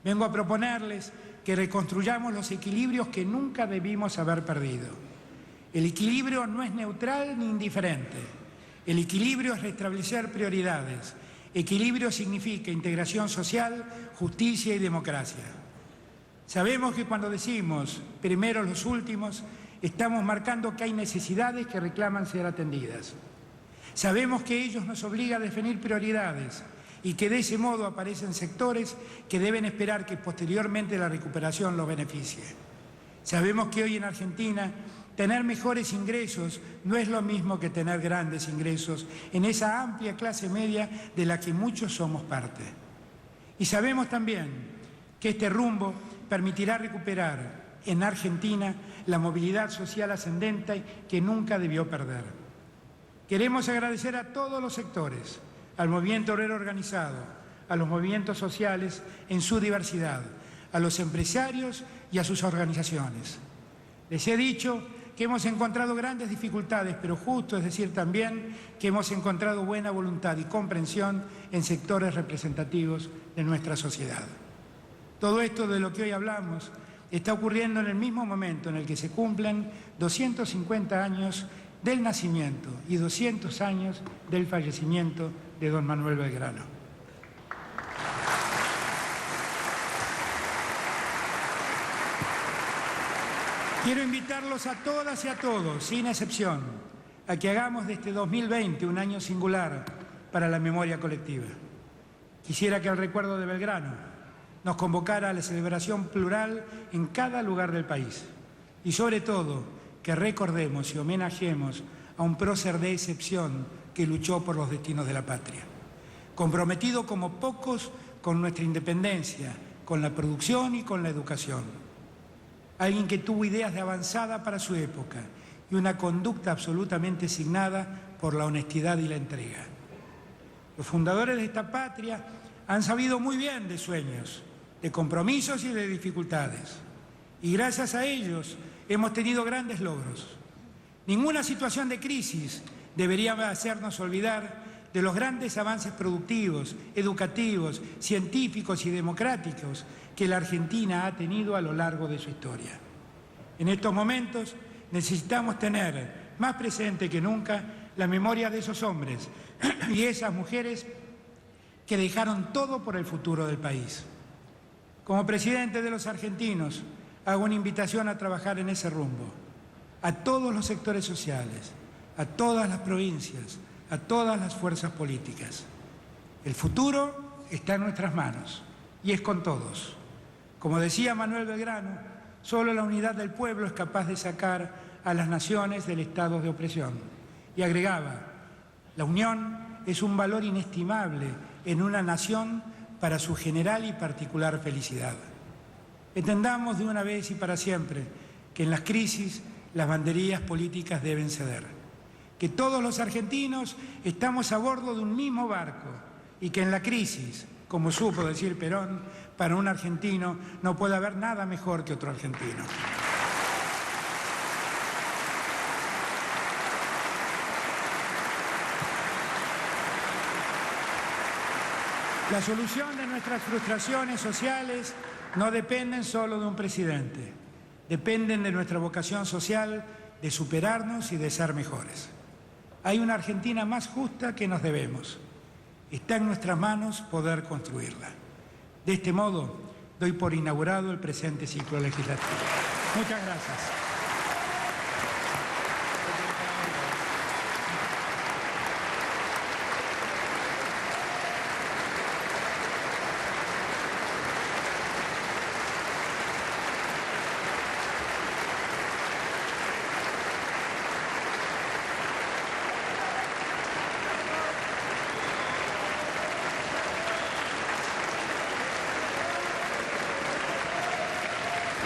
Vengo a proponerles que reconstruyamos los equilibrios que nunca debimos haber perdido. El equilibrio no es neutral ni indiferente. El equilibrio es restablecer prioridades. Equilibrio significa integración social, justicia y democracia. Sabemos que cuando decimos primero los últimos, estamos marcando que hay necesidades que reclaman ser atendidas. Sabemos que ello nos obliga a definir prioridades y que de ese modo aparecen sectores que deben esperar que posteriormente la recuperación los beneficie. Sabemos que hoy en Argentina tener mejores ingresos no es lo mismo que tener grandes ingresos en esa amplia clase media de la que muchos somos parte. Y sabemos también que este rumbo permitirá recuperar en Argentina la movilidad social ascendente que nunca debió perder. Queremos agradecer a todos los sectores, al movimiento obrero organizado, a los movimientos sociales en su diversidad, a los empresarios y a sus organizaciones. Les he dicho que hemos encontrado grandes dificultades, pero justo es decir también que hemos encontrado buena voluntad y comprensión en sectores representativos de nuestra sociedad. Todo esto de lo que hoy hablamos está ocurriendo en el mismo momento en el que se cumplen 250 años del nacimiento y 200 años del fallecimiento de don Manuel Belgrano. Quiero invitarlos a todas y a todos, sin excepción, a que hagamos de este 2020 un año singular para la memoria colectiva. Quisiera que el recuerdo de Belgrano nos convocara a la celebración plural en cada lugar del país y sobre todo que recordemos y homenajemos a un prócer de excepción que luchó por los destinos de la patria, comprometido como pocos con nuestra independencia, con la producción y con la educación. Alguien que tuvo ideas de avanzada para su época y una conducta absolutamente signada por la honestidad y la entrega. Los fundadores de esta patria han sabido muy bien de sueños, de compromisos y de dificultades. Y gracias a ellos hemos tenido grandes logros. Ninguna situación de crisis debería hacernos olvidar de los grandes avances productivos, educativos, científicos y democráticos que la Argentina ha tenido a lo largo de su historia. En estos momentos necesitamos tener más presente que nunca la memoria de esos hombres y esas mujeres que dejaron todo por el futuro del país. Como presidente de los argentinos, hago una invitación a trabajar en ese rumbo, a todos los sectores sociales, a todas las provincias, a todas las fuerzas políticas. El futuro está en nuestras manos y es con todos. Como decía Manuel Belgrano, solo la unidad del pueblo es capaz de sacar a las naciones del estado de opresión. Y agregaba, la unión es un valor inestimable en una nación para su general y particular felicidad. Entendamos de una vez y para siempre que en las crisis las banderías políticas deben ceder, que todos los argentinos estamos a bordo de un mismo barco y que en la crisis, como supo decir Perón, para un argentino no puede haber nada mejor que otro argentino. La solución de nuestras frustraciones sociales no dependen solo de un presidente, dependen de nuestra vocación social de superarnos y de ser mejores. Hay una Argentina más justa que nos debemos. Está en nuestras manos poder construirla. De este modo, doy por inaugurado el presente ciclo legislativo. Muchas gracias.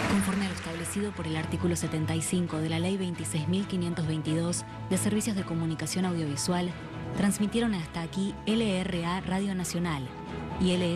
Conforme a lo establecido por el artículo 75 de la Ley 26.522 de Servicios de Comunicación Audiovisual, transmitieron hasta aquí LRA Radio Nacional y LS